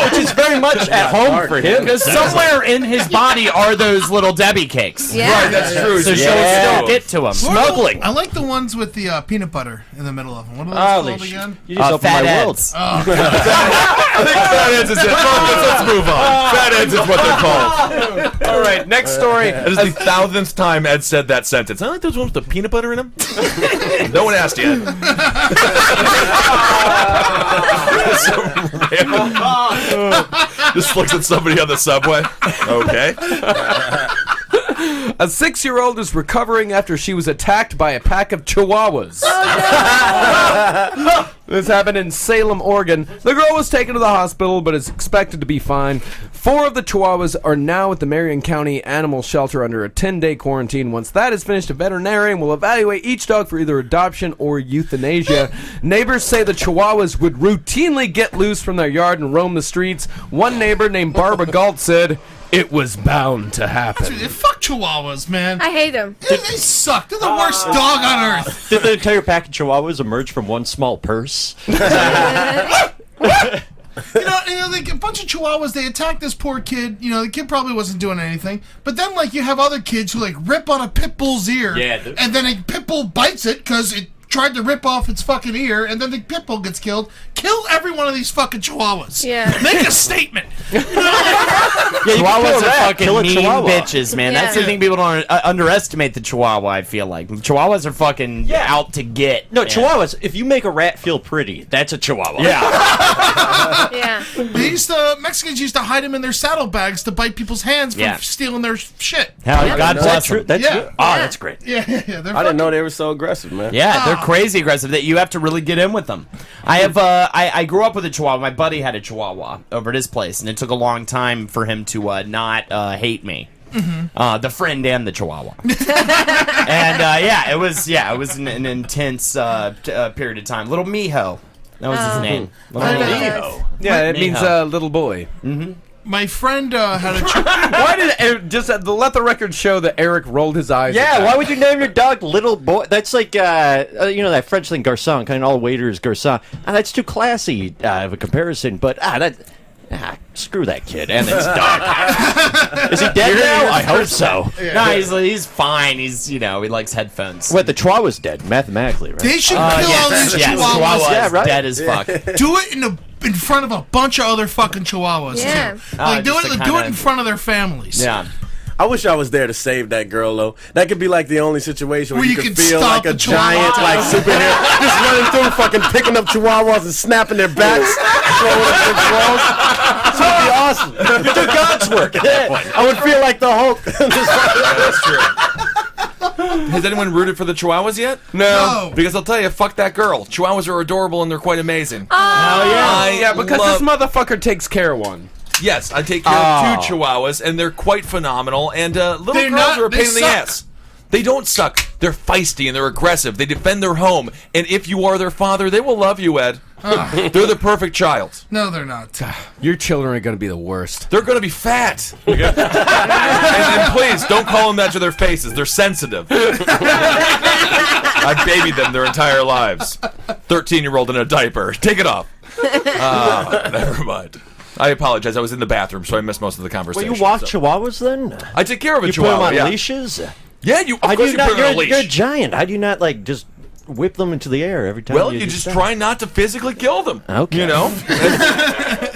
Which is very much at home for him. because somewhere in his body are those Little Debbie cakes. Yeah. Right, that's true. So So she'll Yeah. still get to him. Smuggling. I like the ones with the peanut butter in the middle of them. What are those Holy called sh- again? You just opened Fat my world. Eds. I think Fat Eds is it. Let's move on. Fat Eds is what they're called. All right, next story. That is the 1,000th time Ed said that sentence. I like those ones with the peanut butter in them. No one asked you. Just looks at somebody on the subway. Okay. A 6-year-old is recovering after she was attacked by a pack of chihuahuas. This happened in Salem, Oregon. The girl was taken to the hospital, but is expected to be fine. 4 of the chihuahuas are now at the Marion County Animal Shelter under a 10-day quarantine. Once that is finished, a veterinarian will evaluate each dog for either adoption or euthanasia. Neighbors say the chihuahuas would routinely get loose from their yard and roam the streets. One neighbor named Barbara Galt said, "It was bound to happen." Fuck chihuahuas, man. I hate them. They suck. They're the worst dog on earth. Did the entire pack of chihuahuas emerge from one small purse? Like a bunch of chihuahuas, they attack this poor kid. The kid probably wasn't doing anything. But then, you have other kids who, rip on a pit bull's ear. Yeah, and then a pit bull bites it because it tried to rip off its fucking ear, and then the pit bull gets killed. Kill every one of these fucking chihuahuas. Yeah. Make a statement. Chihuahuas are fucking Kill a mean chihuahua. bitches, man. Yeah. That's the thing. People don't underestimate the Chihuahua. I feel like Chihuahuas are fucking out to get. No, man. chihuahuas, if you make a rat feel pretty, that's a chihuahua. Yeah, Yeah. Mexicans used to hide them in their saddlebags to bite people's hands from Yeah. stealing their shit. hell, God Is that bless true? them. That's Yeah. true. Oh, that's great. Yeah, I didn't know they were so aggressive, man. Yeah, they're crazy aggressive. That you have to really get in with them. I have. I grew up with a Chihuahua. My buddy had a Chihuahua over at his place, and it took a long time for him to not hate me. The friend and the Chihuahua. And it was an intense period of time. Little Miho, that was his name. Little I don't know Miho. what that is. Yeah, it means little boy. My friend had a chihuahua. Why did just let the record show that Eric rolled his eyes? at Yeah, that. why would you name your dog Little Boy? That's like, that French thing, garçon, kind of all waiters, garçon. That's too classy of a comparison, but Screw that kid, and it's dark. Is he dead now? I hope so. No, he's fine. He's he likes headphones. What, the Chihuahua's dead, mathematically, right? They should kill all these Chihuahuas. Yeah, right. dead as fuck. Do it in front of a bunch of other fucking Chihuahuas too. Like do it in front of their families. Yeah. I wish I was there to save that girl, though. That could be like the only situation where Where you you could can feel stop like a the giant, Chihuahua. like superhero, just running through, fucking picking up Chihuahuas and snapping their backs, throwing up their claws. This would be awesome. You do God's work at that point. I would feel like the Hulk. That's true. Has anyone rooted for the Chihuahuas yet? No. Because I'll tell you, fuck that girl. Chihuahuas are adorable and they're quite amazing. Yeah, because this motherfucker takes care of one. Yes, I take care of 2 Chihuahuas, and they're quite phenomenal. And little They're girls not- are a they pain in the suck. ass. They don't suck. They're feisty and they're aggressive. They defend their home. And if you are their father, they will love you, Ed. They're the perfect child. No, they're not. Your children are going to be the worst. They're going to be fat. and please, don't call them that to their faces. They're sensitive. I babied them their entire lives. 13-year-old in a diaper. Take it off. Never mind. I apologize. I was in the bathroom, so I missed most of the Well, conversation. you walk so. Chihuahuas then? I take care of a You put Chihuahua. them on yeah. leashes? Yeah, of How do course you you not? put it on a leash. You're a giant. How do you not just whip them into the air every time? Well, you just try not to physically kill them. Okay. You know?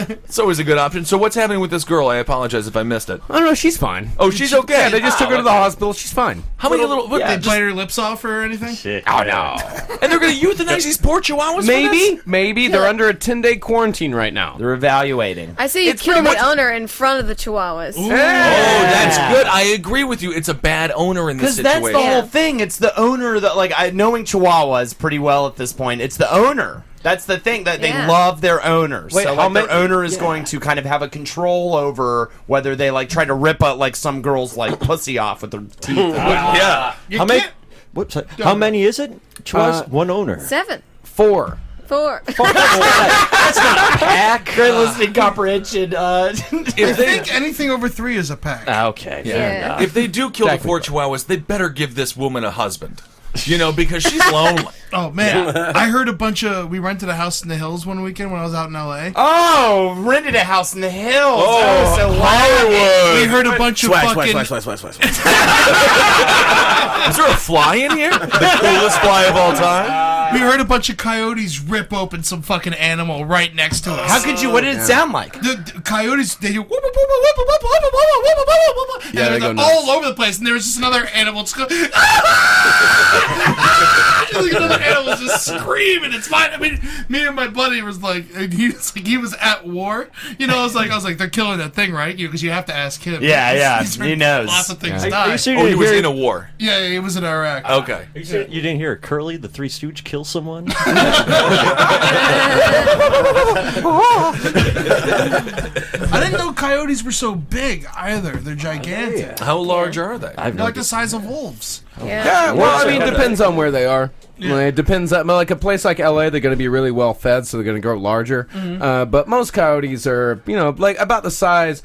It's always a good option. So what's happening with this girl? I apologize if I missed it. I don't know. She's fine. Oh, she's okay. Yeah, they just took her to the hospital. She's fine. How many little... What, They bite her lips off or anything? Oh, no. and they're going to euthanize these poor Chihuahuas for this? Maybe. They're under a 10-day quarantine right now. They're evaluating. I say you It's kill pretty the much- owner in front of the Chihuahuas. Oh, that's good. I agree with you. It's a bad owner in this Because situation. that's the whole thing. It's the owner that, knowing Chihuahuas pretty well at this point, it's the owner. That's the thing, that they Yeah. love their owner. Wait, So how their many- owner is going to kind of have a control over whether they try to rip some girl's pussy off with their teeth. Yeah. How many? Whoops, how many is it? Chihuahuas, one owner. 7, 4. 4. That's not a pack. Great listening comprehension. I think anything over 3 is a pack. Okay. Yeah. If they do kill the 4 Chihuahuas, they better give this woman a husband. Because she's lonely. Oh man, I heard we rented a house in the hills one weekend when I was out in LA. Oh, rented a house in the hills. Oh, so Hollywood. We heard a bunch of fucking. Swag. Is there a fly in here? The coolest fly of all time? We heard a bunch of coyotes rip open some fucking animal right next to us. How could you? What did it sound like? The coyotes, they do whoop, whoop, whoop, whoop, whoop, whoop, whoop, whoop, whoop, whoop, whoop, whoop, Yeah, and they they're go all nuts. over the place, and there was just another animal just going, like another animal just screaming. It's fine. I mean, me and my buddy was like, and he was at war. I was like, they're killing that thing, right? Because you have to ask him. Yeah, He's heard he knows. Lots of things Are die. you sure Oh, you he didn't was hear- in a war. Yeah, he was in Iraq. Okay. You didn't hear Curly, the Three Stooge, kill someone? I didn't know coyotes were so big either. They're gigantic. How large are they? I've They're like the size of wolves. Yeah. Well, I mean, it depends on where they are. It depends on, like a place like LA, they're going to be really well fed, so they're going to grow larger. But most coyotes are, like about the size,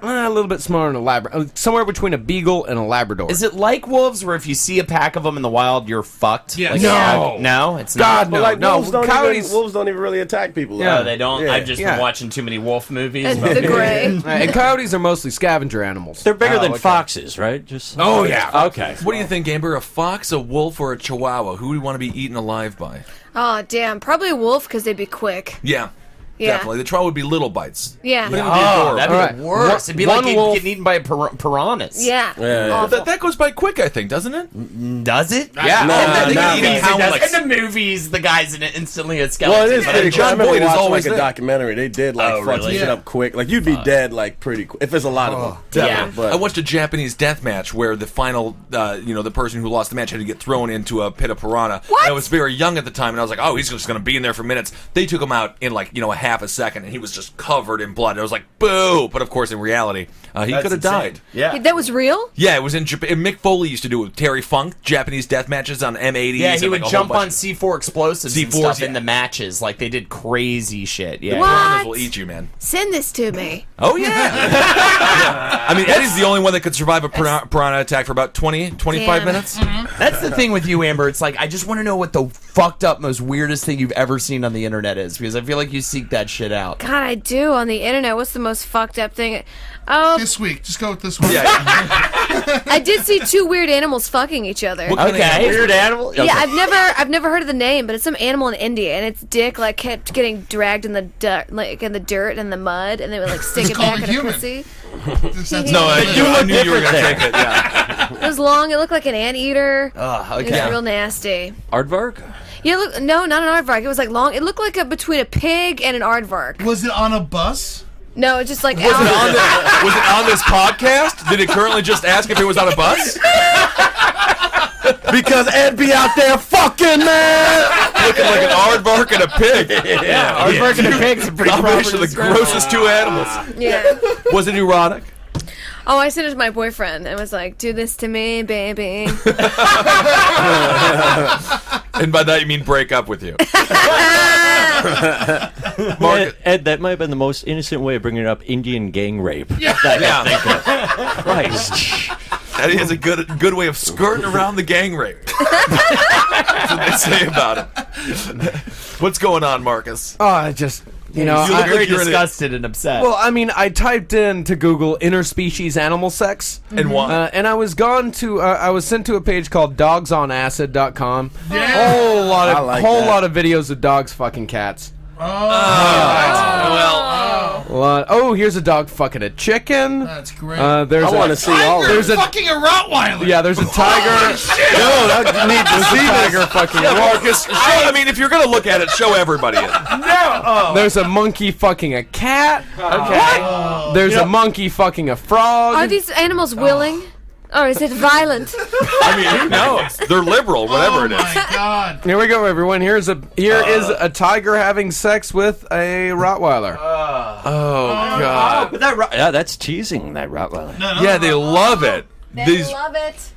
a little bit smaller than a Labrador, somewhere between a Beagle and a Labrador. Is it like wolves, where if you see a pack of them in the wild, you're fucked? Yes. Like, No. no, it's God, not. no, Like no. wolves don't Coyotes, even really attack people. Yeah. No, they don't. Yeah. I've just Yeah. been watching too many wolf movies. And the gray. and coyotes are mostly scavenger animals. They're bigger than okay. foxes, right? Just Oh, yeah. Okay. What do you think, Amber? A fox, a wolf, or a Chihuahua? Who do we want to be eaten alive by? Oh, damn. Probably a wolf because they'd be quick. Yeah. Yeah. Definitely. The Chihuahua would be little bites. Yeah. But it Yeah. would be adorable. That'd be All right. the worst. It'd be One like wolf- getting eaten by piranhas. Awful. That goes by quick, I think, doesn't it? Does it? Yeah. I think nah, it even man. count like In the movies, the guy's in it instantly a skeleton. Well, it is And pretty John cool. I remember Boyd is watching always like a there. documentary. They did like Oh, fuck really? some shit Yeah. up quick. Like you'd be dead like pretty quick if there's a lot of them. Yeah. But I watched a Japanese death match where the final, the person who lost the match had to get thrown into a pit of piranha. What? And I was very young at the time, and I was like, oh, he's just going to be in there for minutes. They took him out in a half a second, and he was just covered in blood. I was like, boo! But of course, in reality, he could have died. Yeah. That was real? Yeah, it was in Japan. Mick Foley used to do it with Terry Funk, Japanese death matches on M80s. Yeah, he and, would like, a jump whole on bunch C4 explosives and C4s, stuff in yeah. the matches. Like, they did crazy shit. Yeah. of What? piranhas will eat you, man. Send this to me. Oh, yeah. Yeah. I mean, Eddie's the only one that could survive a piranha attack for about 20, 25 Damn. minutes. That's the thing with you, Amber. It's like, I just want to know what the fucked up, most weirdest thing you've ever seen on the internet is. Because I feel like you see that shit out. God, I do on the internet. What's the most fucked up thing? Oh, This week. Just go with this week. Yeah. I did see two weird animals fucking each other. What kind of animals? Weird animal. Okay. Yeah, I've never heard of the name, but it's some animal in India, and its dick like kept getting dragged in the dirt and the mud, and they would like stick It's it called back a in a human. pussy. No, I knew you were going to take it. Yeah. It was long. It looked like an anteater. Oh, It was okay. real nasty. Aardvark? Yeah, look, no, not an aardvark. It was like long. It looked like between a pig and an aardvark. Was it on a bus? No, it's just like Was it on this podcast? Did it currently just ask if it was on a bus? Because Ed be out there fucking, man. Looking like an aardvark and a pig. Yeah, aardvark and a pig's a pretty Combination proper of the grossest two animals. Yeah. Was it erotic? Oh, I sent it to my boyfriend and was like, "Do this to me, baby." And by that you mean break up with you. Ed, that might have been the most innocent way of bringing up Indian gang rape. Yeah. Christ. That is a good way of skirting around the gang rape. That's what they say about it. What's going on, Marcus? Oh, I just, you know, You look Very like you're in it. disgusted and upset. well, I mean, I typed in to Google interspecies animal sex. And why? And I was I was sent to a page called dogsonacid.com. Yeah. Whole lot of I like whole that. lot of videos of dogs fucking cats. Well, Here's a dog fucking a chicken. That's great. There's I want to see all of There's it. a fucking a Rottweiler. yeah. There's a tiger. No, that need to see Tiger fucking. yeah, Marcus. I mean, if you're gonna look at it, show everybody it. There's a monkey fucking a cat. okay. There's a monkey fucking a frog. Are these animals willing, or is it violent? I mean, who knows? They're liberal, whatever it Oh is. my god. Here we go, everyone. Here is a tiger having sex with a Rottweiler. Oh God. But that's teasing, that Rottweiler. Yeah, they love it. These. love it.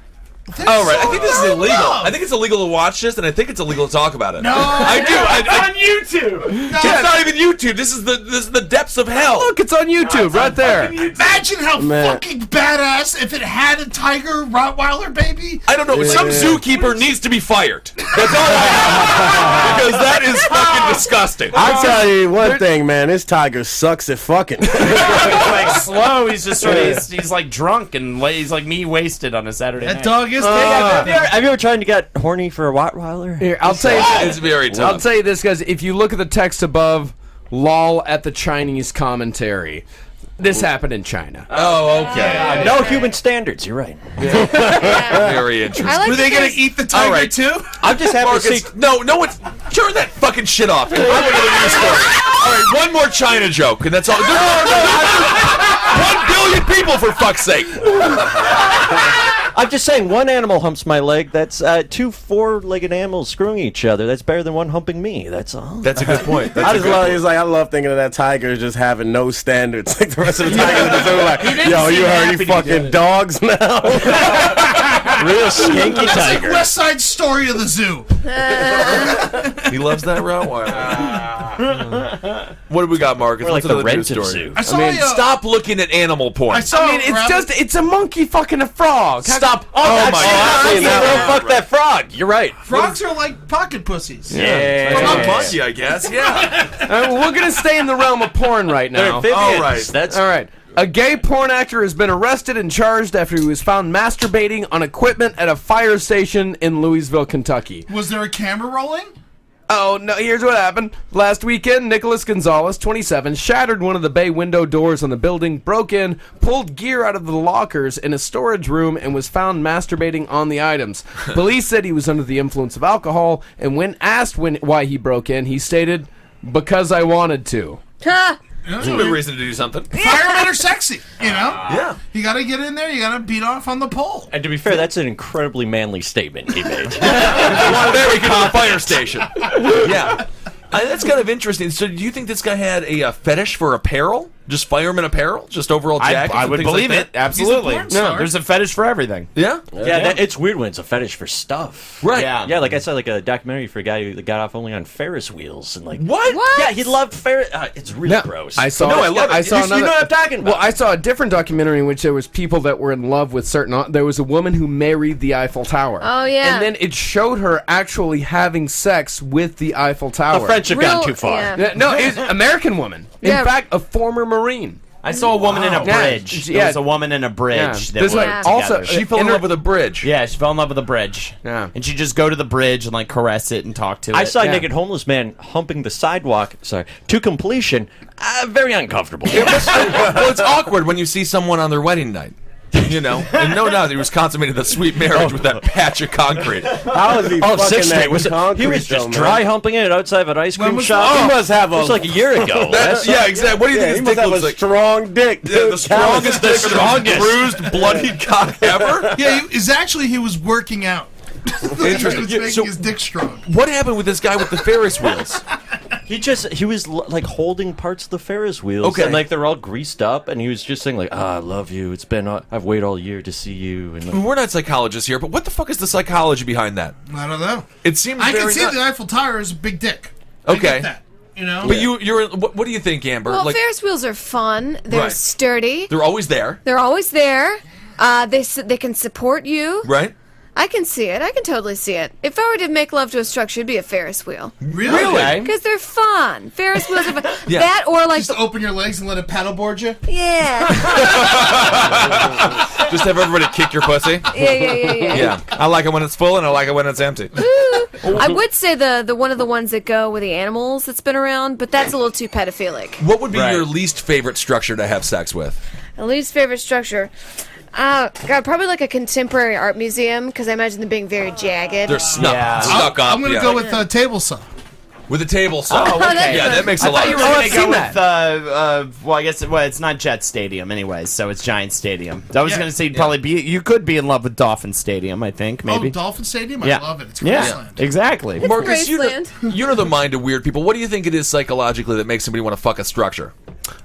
Oh right, I think this is illegal. I think it's illegal to watch this, and I think it's illegal to talk about it. No. I do. on YouTube. It's not even YouTube. This is the depths of hell. Look, it's on YouTube right there. Imagine how Man. fucking badass if it had a tiger Rottweiler baby. I don't know. Some zookeeper needs to be fired. That's all I have. Because that is fucking disgusting. I'll tell you one thing, man. This tiger sucks at fucking. He's like slow. He's just sort of he's like drunk and he's like me wasted on a Saturday night. That dog is Have you ever tried to get horny for a Rottweiler? Here, I'll tell you. It's very tough. I'll tell you this, guys. If you look at the text above, lol at the Chinese commentary. This happened in China. Oh, okay. No human standards, you're right. Very interesting. I like Were they that gonna there's- eat the tiger right. too? I'm just happy to see. Marcus, no one. Turn that fucking shit off. I want to the news story. All right, one more China joke, and that's all. No. 1 billion people, for fuck's sake. I'm just saying, one animal humps my leg. That's two four-legged animals screwing each other. That's better than one humping me. That's all. That's a good point. I love thinking of that tiger just having no standards like the rest of the tigers in the zoo. Like, yo, you heard you fucking dogs now. Real skanky It's like tiger. West Side Story of the zoo. He loves that Rottweiler. What do we got, Marcus? We're like What's the another news rented story? zoo. I saw Stop looking at animal porn. I saw It's a monkey fucking a frog. Stop. Oh my my God. God! Fuck that frog. You're right. Frogs are like pocket pussies. Yeah. Not monkey, I guess. Yeah. We're gonna stay in the realm of porn right now. They're amphibians. All right. That's All right. A gay porn actor has been arrested and charged after he was found masturbating on equipment at a fire station in Louisville, Kentucky. Was there a camera rolling? Oh, no, here's what happened. Last weekend, Nicholas Gonzalez, 27, shattered one of the bay window doors on the building, broke in, pulled gear out of the lockers in a storage room, and was found masturbating on the items. Police said he was under the influence of alcohol, and when asked why he broke in, he stated, "Because I wanted to." Ha! That's a good reason to do something. Firemen are sexy, you know? Yeah. You gotta get in there, you gotta beat off on the pole. And to be fair, that's an incredibly manly statement he made. Very good fire station. Yeah. That's kind of interesting. So, do you think this guy had a fetish for apparel? Just fireman apparel? Just overall jackets? I and would things believe like it. Absolutely. porn star. There's a fetish for everything. Yeah? Yeah, it's weird when it's a fetish for stuff. Right. Yeah. Yeah, like I saw like a documentary for a guy who got off only on Ferris wheels and like What? Yeah, he loved Ferris. It's really No, gross. I saw. No, I love it. I saw you know what I'm talking about. Well, I saw a different documentary in which there was people that were in love with certain. There was a woman who married the Eiffel Tower. Oh, yeah. And then it showed her actually having sex with the Eiffel Tower. a friendship gone too far. Yeah. No, it's an American woman. In Yeah. fact, a former Marine. I saw a woman in a Yeah. bridge. There Yeah. was a woman in a bridge Yeah. that There's were like- together. also- She fell in love with a bridge. Yeah, she fell in love with a bridge. Yeah. And she'd just go to the bridge and like caress it and talk to it. I saw a Yeah. naked homeless man humping the sidewalk, to completion. Very uncomfortable. Well, it's awkward when you see someone on their wedding night. You know? And no doubt he was consummating the sweet marriage with that patch of concrete. How is he Oh, fucking Sixth that Street was concrete, he was though, just man? dry humping it outside of an ice cream was shop. that? He must have It was like a year ago. Yeah, exactly. What do you Yeah, think he his must dick have looks a like? strong dick. Yeah, dude. the strongest dick, or the bruised, bloody cock ever? Yeah, he was working out. Interesting. He was making So- his dick strong. What happened with this guy with the Ferris wheels? He was like holding parts of the Ferris wheels, Okay. and like they're all greased up, and he was just saying like, "I love you. It's been I've waited all year to see you." And like, We're not psychologists here, but what the fuck is the psychology behind that? I don't know. It seems I can very see nut- the Eiffel Tower is a big dick. I Okay. get that. You know? But you're. What do you think, Amber? Well, Like, Ferris wheels are fun. They're Right. sturdy. they're always there, They're always there. They can support you. right? I can see it. I can totally see it. If I were to make love to a structure, it'd be a Ferris wheel. Really? Because they're fun. Ferris wheels are fun. Yeah. That or like, Just open your legs and let it paddleboard you? yeah. Just have everybody kick your pussy. Yeah. Yeah, I like it when it's full, and I like it when it's empty. I would say the one of the ones that go with the animals that's been around, but that's a little too pedophilic. What would be Right. your least favorite structure to have sex with? My least favorite structure. God, probably like a contemporary art museum, because I imagine them being very jagged. They're stuck up. I'm going to yeah. go with table saw. with a table saw. Oh, okay. Yeah, that makes a I lot thought you of were sense. going to go seen with, well, I guess, it's not Jet Stadium anyways, so it's Giant Stadium. I was Yeah. going to say you could be in love with Dolphin Stadium, I think, maybe. Oh, Dolphin Stadium? I Yeah. love it. It's Yeah, Graceland. exactly. Marcus, you know, Graceland. you know the mind of weird people. What do you think it is psychologically that makes somebody want to fuck a structure?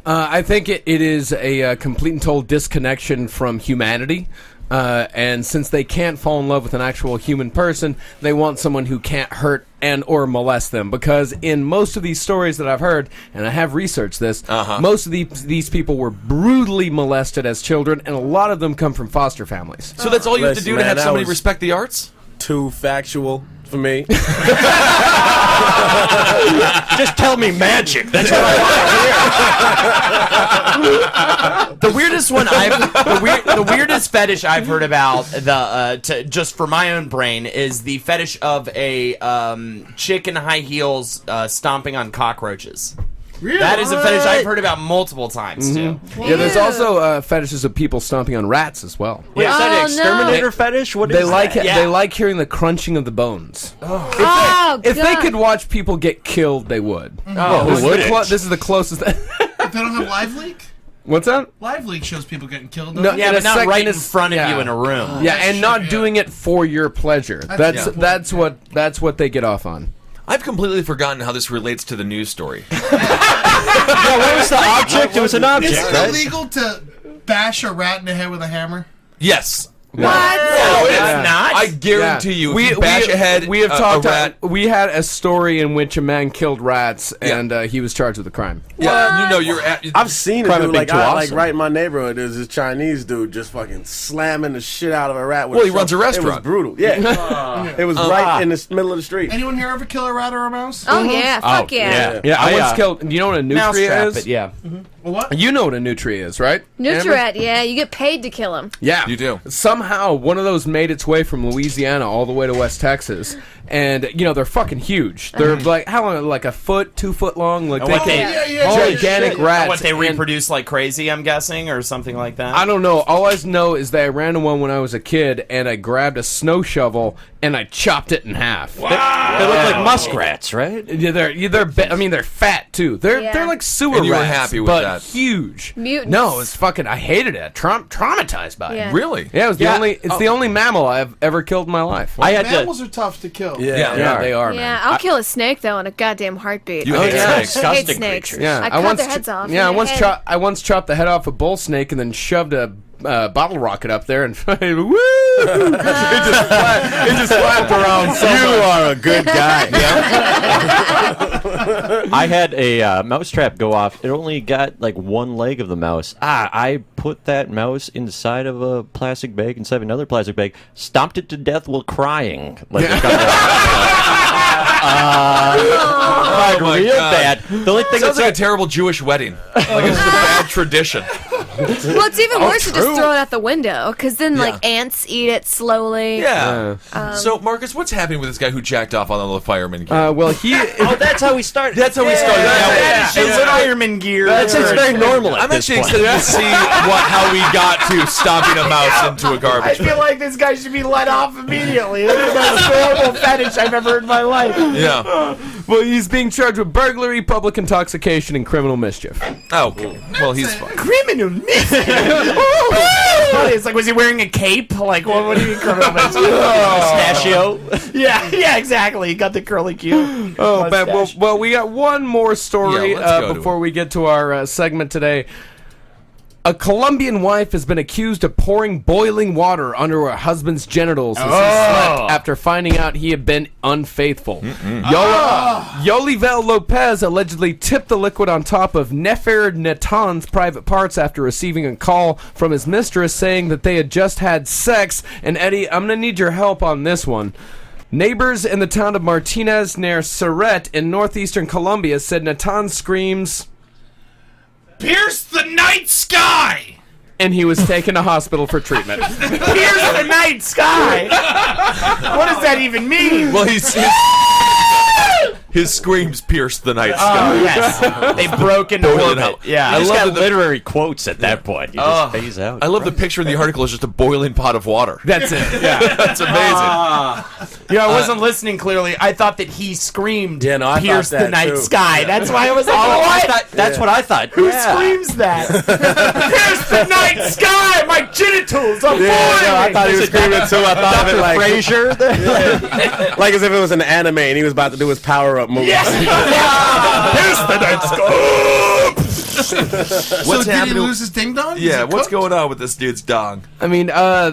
I think it is a complete and total disconnection from humanity. And since they can't fall in love with an actual human person, they want someone who can't hurt and or molest them. Because in most of these stories that I've heard, and I have researched this, most of these people were brutally molested as children, and a lot of them come from foster families. So that's all you have to Listen, do to man, have that somebody was- respect the arts? Too factual for me. just tell me magic. That's what I want to hear. The weirdest one the weirdest fetish I've heard about just for my own brain is the fetish of a chick in high heels stomping on cockroaches. Really? That is a fetish I've heard about multiple times too. Yeah, there's also fetishes of people stomping on rats as well. Wait, is that Oh, an exterminator no. fetish? What They is like that? they like hearing the crunching of the bones. Oh, If they God. could watch people get killed, they would. Oh, This is, the wouldn't. this is the closest. If they don't have Live Leak? What's that? Live Leak shows people getting killed. No, don't they? Yeah, In but a not sec- right in in a- front of yeah. you in a room. Yeah, and not yeah. doing it for your pleasure. That's the point. that's what they get off on. I've completely forgotten how this relates to the news story. Yeah, what was the object? It was an object, Isn't it right? illegal to bash a rat in the head with a hammer? Yes. What? No, it's not. I guarantee you, if you bash a head, we have a talked. rat. We had a story in which a man killed rats, Yeah. and he was charged with a crime. Yeah, you know you're at. I've seen it, Crime dude. would be Like, too like awesome. right in my neighborhood, there's this Chinese dude just fucking slamming the shit out of a rat. With Well, he shovel. runs a It was restaurant. brutal. Yeah, it was right in the middle of the street. Anyone here ever kill a rat or a mouse? Oh, yeah. Fuck yeah. Yeah, I once yeah. killed. Do you know what a nutria Mousetrap is? it, yeah. Well, what? You know what a nutria is, right? Amber? Nutria, yeah. You get paid to kill him. Yeah, You do. Somehow, one of those made its way from Louisiana all the way to West Texas, and they're fucking huge. They're like how long? Like a foot, 2 foot long. Like what they they- gigantic rats. What, they and- reproduce like crazy, I'm guessing, or something like that? I don't know. All I know is that I ran into one when I was a kid, and I grabbed a snow shovel and I chopped it in half. They look like muskrats, right? They're fat too. They're Yeah. like sewer And you were rats, happy with but that. huge. Mutants. No, it's fucking. I hated it. Traumatized by Yeah. it. Really? Yeah, it was the only. It's the only mammal I've ever killed in my life. I had to. Mammals are tough to kill. Yeah, they are. Yeah, Man. I'll kill a snake though in a goddamn heartbeat. You hate I snakes. hate Disgusting snakes. creatures. Yeah, I cut their heads off. Yeah, and I once chopped the head off a bull snake and then shoved a bottle rocket up there and woo! it just flapped around. So You are a good guy. I had a mouse trap go off. It only got like one leg of the mouse. I put that mouse inside of a plastic bag, inside of another plastic bag, stomped it to death while crying. Like a couple real God. bad. The only thing Sounds that's like a terrible Jewish wedding. Like it's just a bad tradition. Well, it's even worse to just throw it out the window because then like ants eat it slowly. Yeah. So, Marcus, what's happening with this guy who jacked off on the fireman gear? well, he. that's how we started. That's how we started. It's fireman gear. That's just very normal. I'm actually excited to see how we got to stomping a mouse into a I garbage feel bin. like this guy should be let off immediately. This is the most horrible fetish I've ever heard in my life. Yeah. Well, he's being charged with burglary, public intoxication, and criminal mischief. Oh, okay. Well, he's fine. Criminal mischief. It's like, was he wearing a cape? Like, what do you mean criminal mischief? Pistachio. Yeah, exactly. He got the curly cue. Oh, man. Well, we got one more story Yeah, let's go to before we get to our segment today. A Colombian wife has been accused of pouring boiling water under her husband's genitals as he slept after finding out he had been unfaithful. Yolivel Lopez allegedly tipped the liquid on top of Nefer Natan's private parts after receiving a call from his mistress saying that they had just had sex. And Eddie, I'm going to need your help on this one. Neighbors in the town of Martinez near Serret in northeastern Colombia said Natan's screams... Pierce the night sky! and he was taken to hospital for treatment. Pierce the night sky. What does that even mean? Well, his screams pierced the night sky. Oh, yes. They broke into Boiling orbit. out. Yeah. I just love got the the- literary quotes at that point. You just phase out. I love the picture in the article is just a boiling pot of water. That's it. Yeah. That's amazing. Yeah, I wasn't listening clearly. I thought that he screamed, Yeah, no, I thought pierce the that, night too. sky. That's why I was like, what? That's what I thought. Who screams that? Pierce the night sky! My genitals are boiling! Yeah, no, I thought he was screaming too. I thought of it like Frasier. like as if it was an anime and he was about to do his power up move. Pierce the night sky! What's Did he happening? lose his ding dong? Yeah, what's going on with this dude's dong? I mean,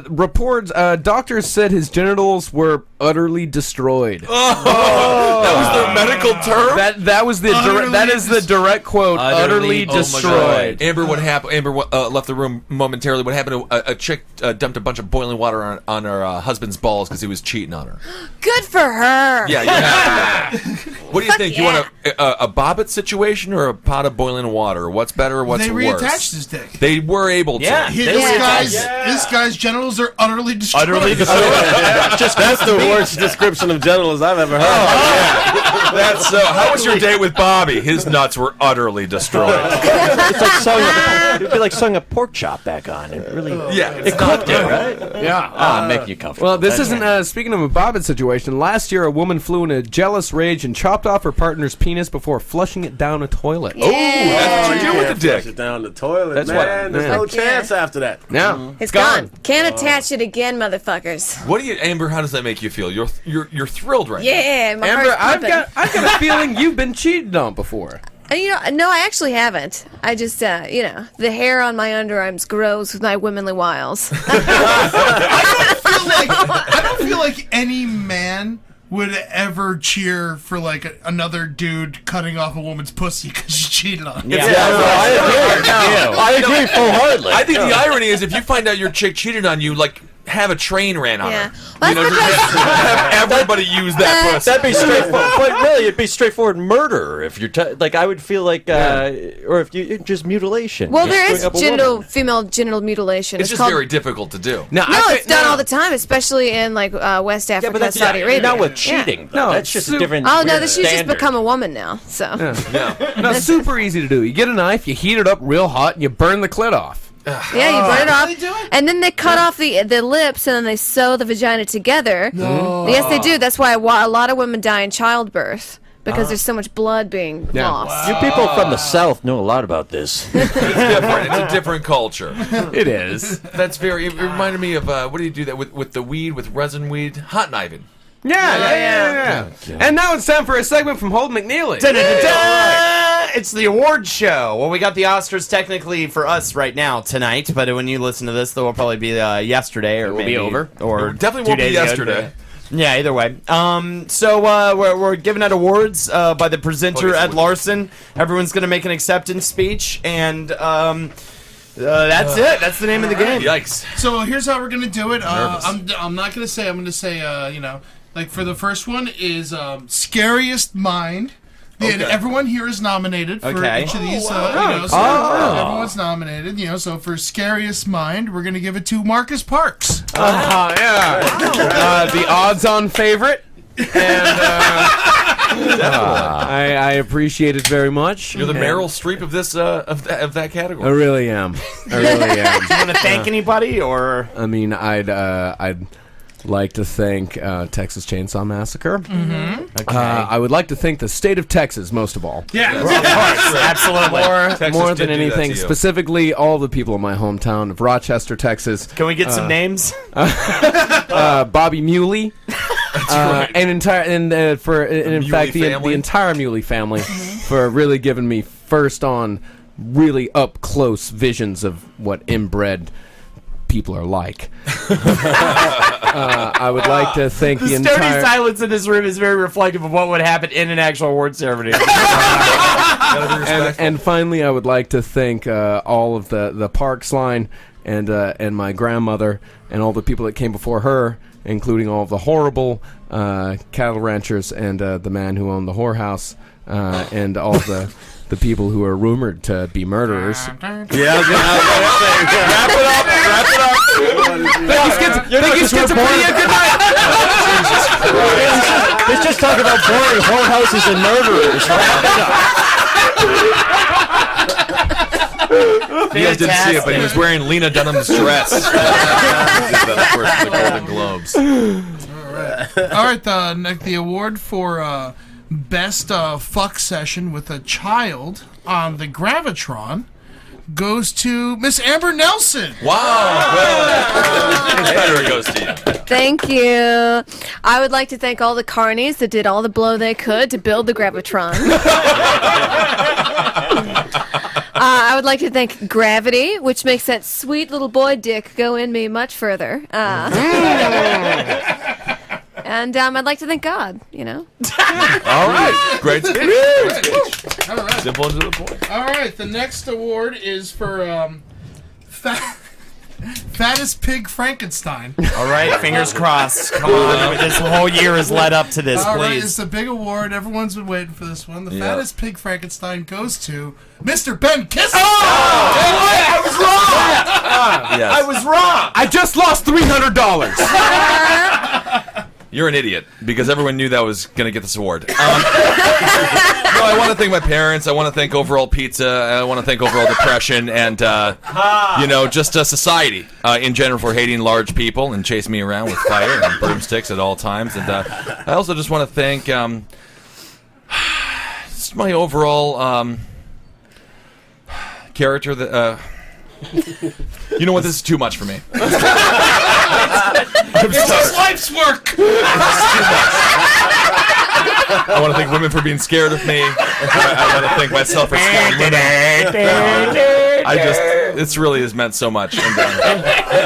reports. Doctors said his genitals were utterly destroyed. That was the medical term? That was the that is the direct quote. Utterly Oh my destroyed. God. Amber, what happened? Amber left the room momentarily. What happened? A chick dumped a bunch of boiling water on her husband's balls because he was cheating on her. Good for her. Yeah, you have to. What do you think? You want a bobbit situation or a pot of boiling water? What's better or what's They worse? reattached his dick. They were able to. Yeah. This guy's genitals are utterly destroyed. Utterly destroyed. That's the worst description of genitals I've ever heard. That's how was your date with Bobby? His nuts were utterly destroyed. It's like sewing it'd be like sewing a pork chop back on. It really Yeah, cooked it, right? Yeah. I'm making you comfortable. Well, this isn't. Speaking of a bobbit situation, last year a woman flew in a jealous rage and chopped off her partner's penis before flushing it down a toilet. That's what you do with the Flush dick. it down the toilet, That's man. what- There's yeah. no Fuck yeah. chance after that. Yeah, It's gone. Can't attach it again, motherfuckers. What do you, Amber? How does that make you feel? You're thrilled right now. Yeah, my Amber, heart's I've got a feeling you've been cheated on before. No, I actually haven't. I just, the hair on my underarms grows with my womanly wiles. I don't feel like any man would ever cheer for like another dude cutting off a woman's pussy because she cheated on him. I agree full-heartedly. I think the irony is if you find out your chick cheated on you, like have a train ran on Yeah. her. Well, You know, that's just have everybody use that pussy. That'd be straightforward. But really, it'd be straightforward murder if you're like. I would feel like, or if you just mutilation. Well, Just there screwing is up a woman. female genital mutilation. It's just called, very difficult to do. Now, No, it's done all the time, especially in like West Africa, Yeah, but that's Saudi Arabia. not with Yeah. cheating. No, that's just a su- different. Oh no, weird she's just standard. become a woman now. So No, super easy to do. You get a knife, you heat it up real hot, and you burn the clit off. yeah, you burn it off, they do it? and then they cut off the lips, and then they sew the vagina together. No. Yes, they do. That's why a lot of women die in childbirth because there's so much blood being lost. You people from the South know a lot about this. It's different. It's a different culture. It is. That's very. It reminded me of what do you do that with the weed, with resin weed, hot kniving. Yeah. And now it's time for a segment from Holden McNeely. Da-da-da-da! It's the award show. Well, we got the Oscars technically for us right now tonight, but when you listen to this, they'll probably be yesterday or maybe over. Or It definitely won't be yesterday. Yeah, either way. So we're giving out awards by the presenter Ed Larson. Everyone's gonna make an acceptance speech, and that's it. That's the name of the game. Yikes! So here's how we're gonna do it. I'm not gonna say. I'm gonna say. Like for the first one is scariest mind. And everyone here is nominated for each of these. Everyone's nominated. So for scariest mind, we're gonna give it to Marcus Parks. The odds-on favorite. And I appreciate it very much. You're the Meryl Streep of this of that category. I really am. Do you want to thank anybody, or? I mean, I'd like to thank Texas Chainsaw Massacre. I would like to thank the state of Texas most of all. Yeah, of course, absolutely. More than anything, specifically all the people in my hometown of Rochester, Texas. Can we get some names? Bobby Muley. And the entire Muley family for really giving me first on really up close visions of what inbred people are like. I would like to thank the entire... The stony silence in this room is very reflective of what would happen in an actual award ceremony. and finally, I would like to thank all of the Parks line and my grandmother and all the people that came before her, including all of the horrible cattle ranchers and the man who owned the whorehouse and all the people who are rumored to be murderers. Wrap it up. Thank you, schizophrenia. Good night. Let's just talk about boring whorehouses and murderers. You guys didn't see it, but he was wearing Lena Dunham's dress. The Golden Globes. All right. The award for best fuck session with a child on the Gravitron goes to Miss Amber Nelson. Wow. Better it goes to you. Thank you. I would like to thank all the carnies that did all the blow they could to build the Gravitron. I would like to thank gravity, which makes that sweet little boy dick go in me much further. And I'd like to thank God, All right. Great speech. All right. Simple and to the point. All right. The next award is for Fattest Pig Frankenstein. All right. Fingers crossed. Come on. This whole year has led up to this, All right. please. It's a big award. Everyone's been waiting for this one. The Fattest Pig Frankenstein goes to Mr. Ben Kissel. I was wrong. Yes. I was wrong. I just lost $300. You're an idiot, because everyone knew that was going to get this award. No, I want to thank my parents. I want to thank Overall Pizza. I want to thank Overall Depression and, just society in general for hating large people and chasing me around with fire and broomsticks at all times. And I also just want to thank just my overall character that... you know what? This is too much for me. It's just life's work. I want to thank women for being scared of me. I want to thank myself for scaring women. This really has meant so much. And,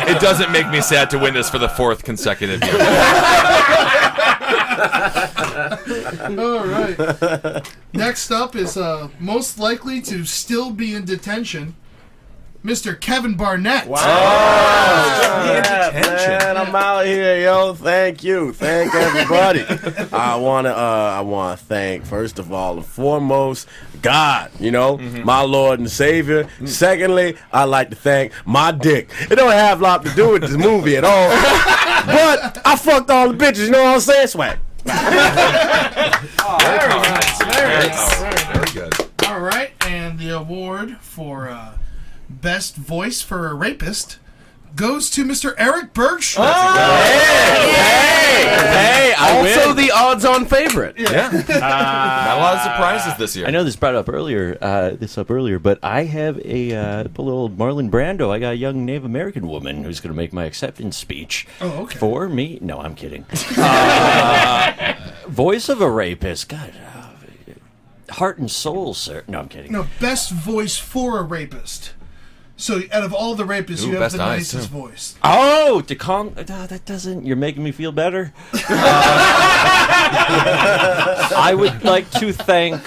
it doesn't make me sad to win this for the 4th consecutive year. All right. Next up is most likely to still be in detention, Mr. Kevin Barnett. Wow. Man, I'm out here, yo. Thank you. Thank everybody. I wanna thank, first of all and foremost, God, my Lord and Savior. Secondly, I'd like to thank my dick. It don't have a lot to do with this movie at all. But I fucked all the bitches, you know what I'm saying? Swag. Very nice. Very good. All right, and the award for best voice for a rapist goes to Mr. Eric Bergstrom. Hey, I Also win. the odds-on favorite. Yeah. Not a lot of surprises this year. I know this brought up earlier, but I have a little Marlon Brando. I got a young Native American woman who's going to make my acceptance speech for me. No, I'm kidding. Voice of a rapist. God, heart and soul, sir. No, I'm kidding. No, best voice for a rapist. So out of all the rapists, you have best the eyes, nicest too. voice. Oh, to calm. That doesn't. You're making me feel better. I would like to thank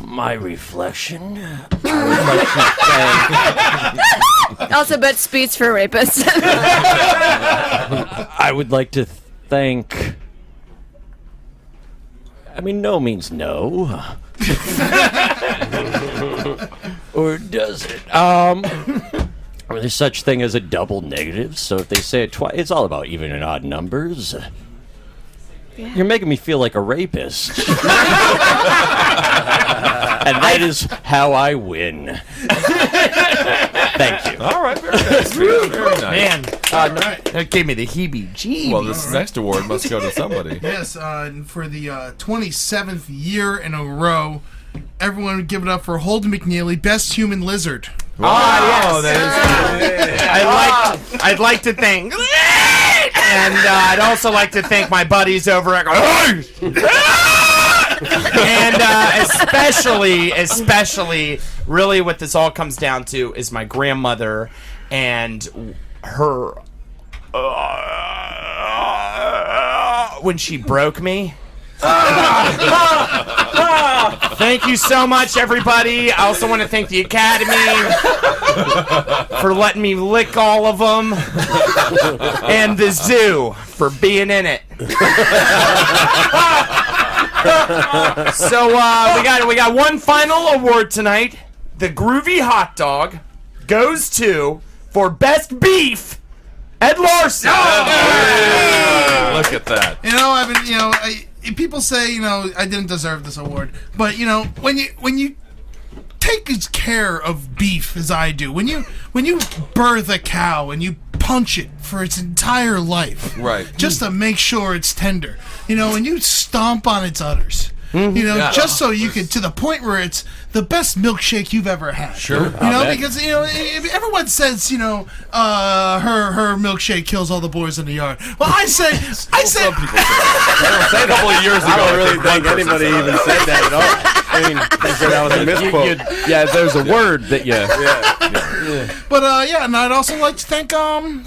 my reflection. Also, best speech for rapists. I would like to thank. I mean, no means no. Or does it? There's such thing as a double negative, so if they say it twice, it's all about even and odd numbers. You're making me feel like a rapist. And that is how I win. Thank you. All right, very nice. Very nice. Man, that gave me the heebie-jeebies. Well, this next award must go to somebody. Yes, for the 27th year in a row, everyone would give it up for Holden McNeely, Best Human Lizard. Wow, I'd like to thank, and I'd also like to thank my buddies over at, and especially, really, what this all comes down to is my grandmother and her when she broke me. Thank you so much, everybody. I also want to thank the Academy for letting me lick all of them, and the zoo for being in it. So we got one final award tonight. The Groovy Hot Dog goes to, for Best Beef, Ed Larson. Look at that. People say, I didn't deserve this award, but when you take as care of beef as I do, when you birth a cow and you punch it for its entire life, right, just to make sure it's tender, when you stomp on its udders, just so you can, to the point where it's the best milkshake you've ever had. Sure. Because everyone says her milkshake kills all the boys in the yard. Well, I say. Some people say a couple of years ago, I don't really think anybody even said that at all. I mean, they said that was a misquote. Yeah, there's a word that you. But and I'd also like to thank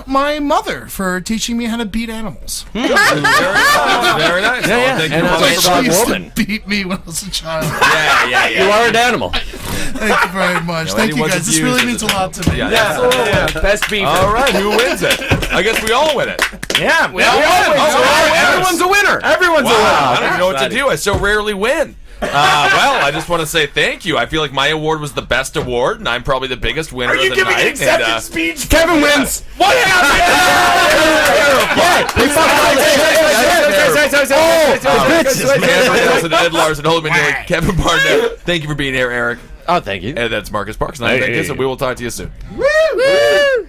my mother for teaching me how to beat animals. Very nice. Thank you. She used to beat me when I was a child. Yeah. You are an animal. Thank you very much. Thank you anyone guys. This really means a lot to me. Yeah. Best beef. All right, who wins it? I guess we all win it. Yeah, we all Everyone's a winner. Everyone's Wow, a winner. I don't even know what to do. I so rarely win. Well, I just want to say thank you. I feel like my award was the best award, and I'm probably the biggest winner Are you of the giving night. an acceptance speech? Kevin wins. What happened? Ed Larson, Holden McNeely, Kevin Barnett. Thank you for being here, Eric. Oh, thank you. And that's Marcus Parks. And I'm Ben Kissel. We will talk to you soon. Woo!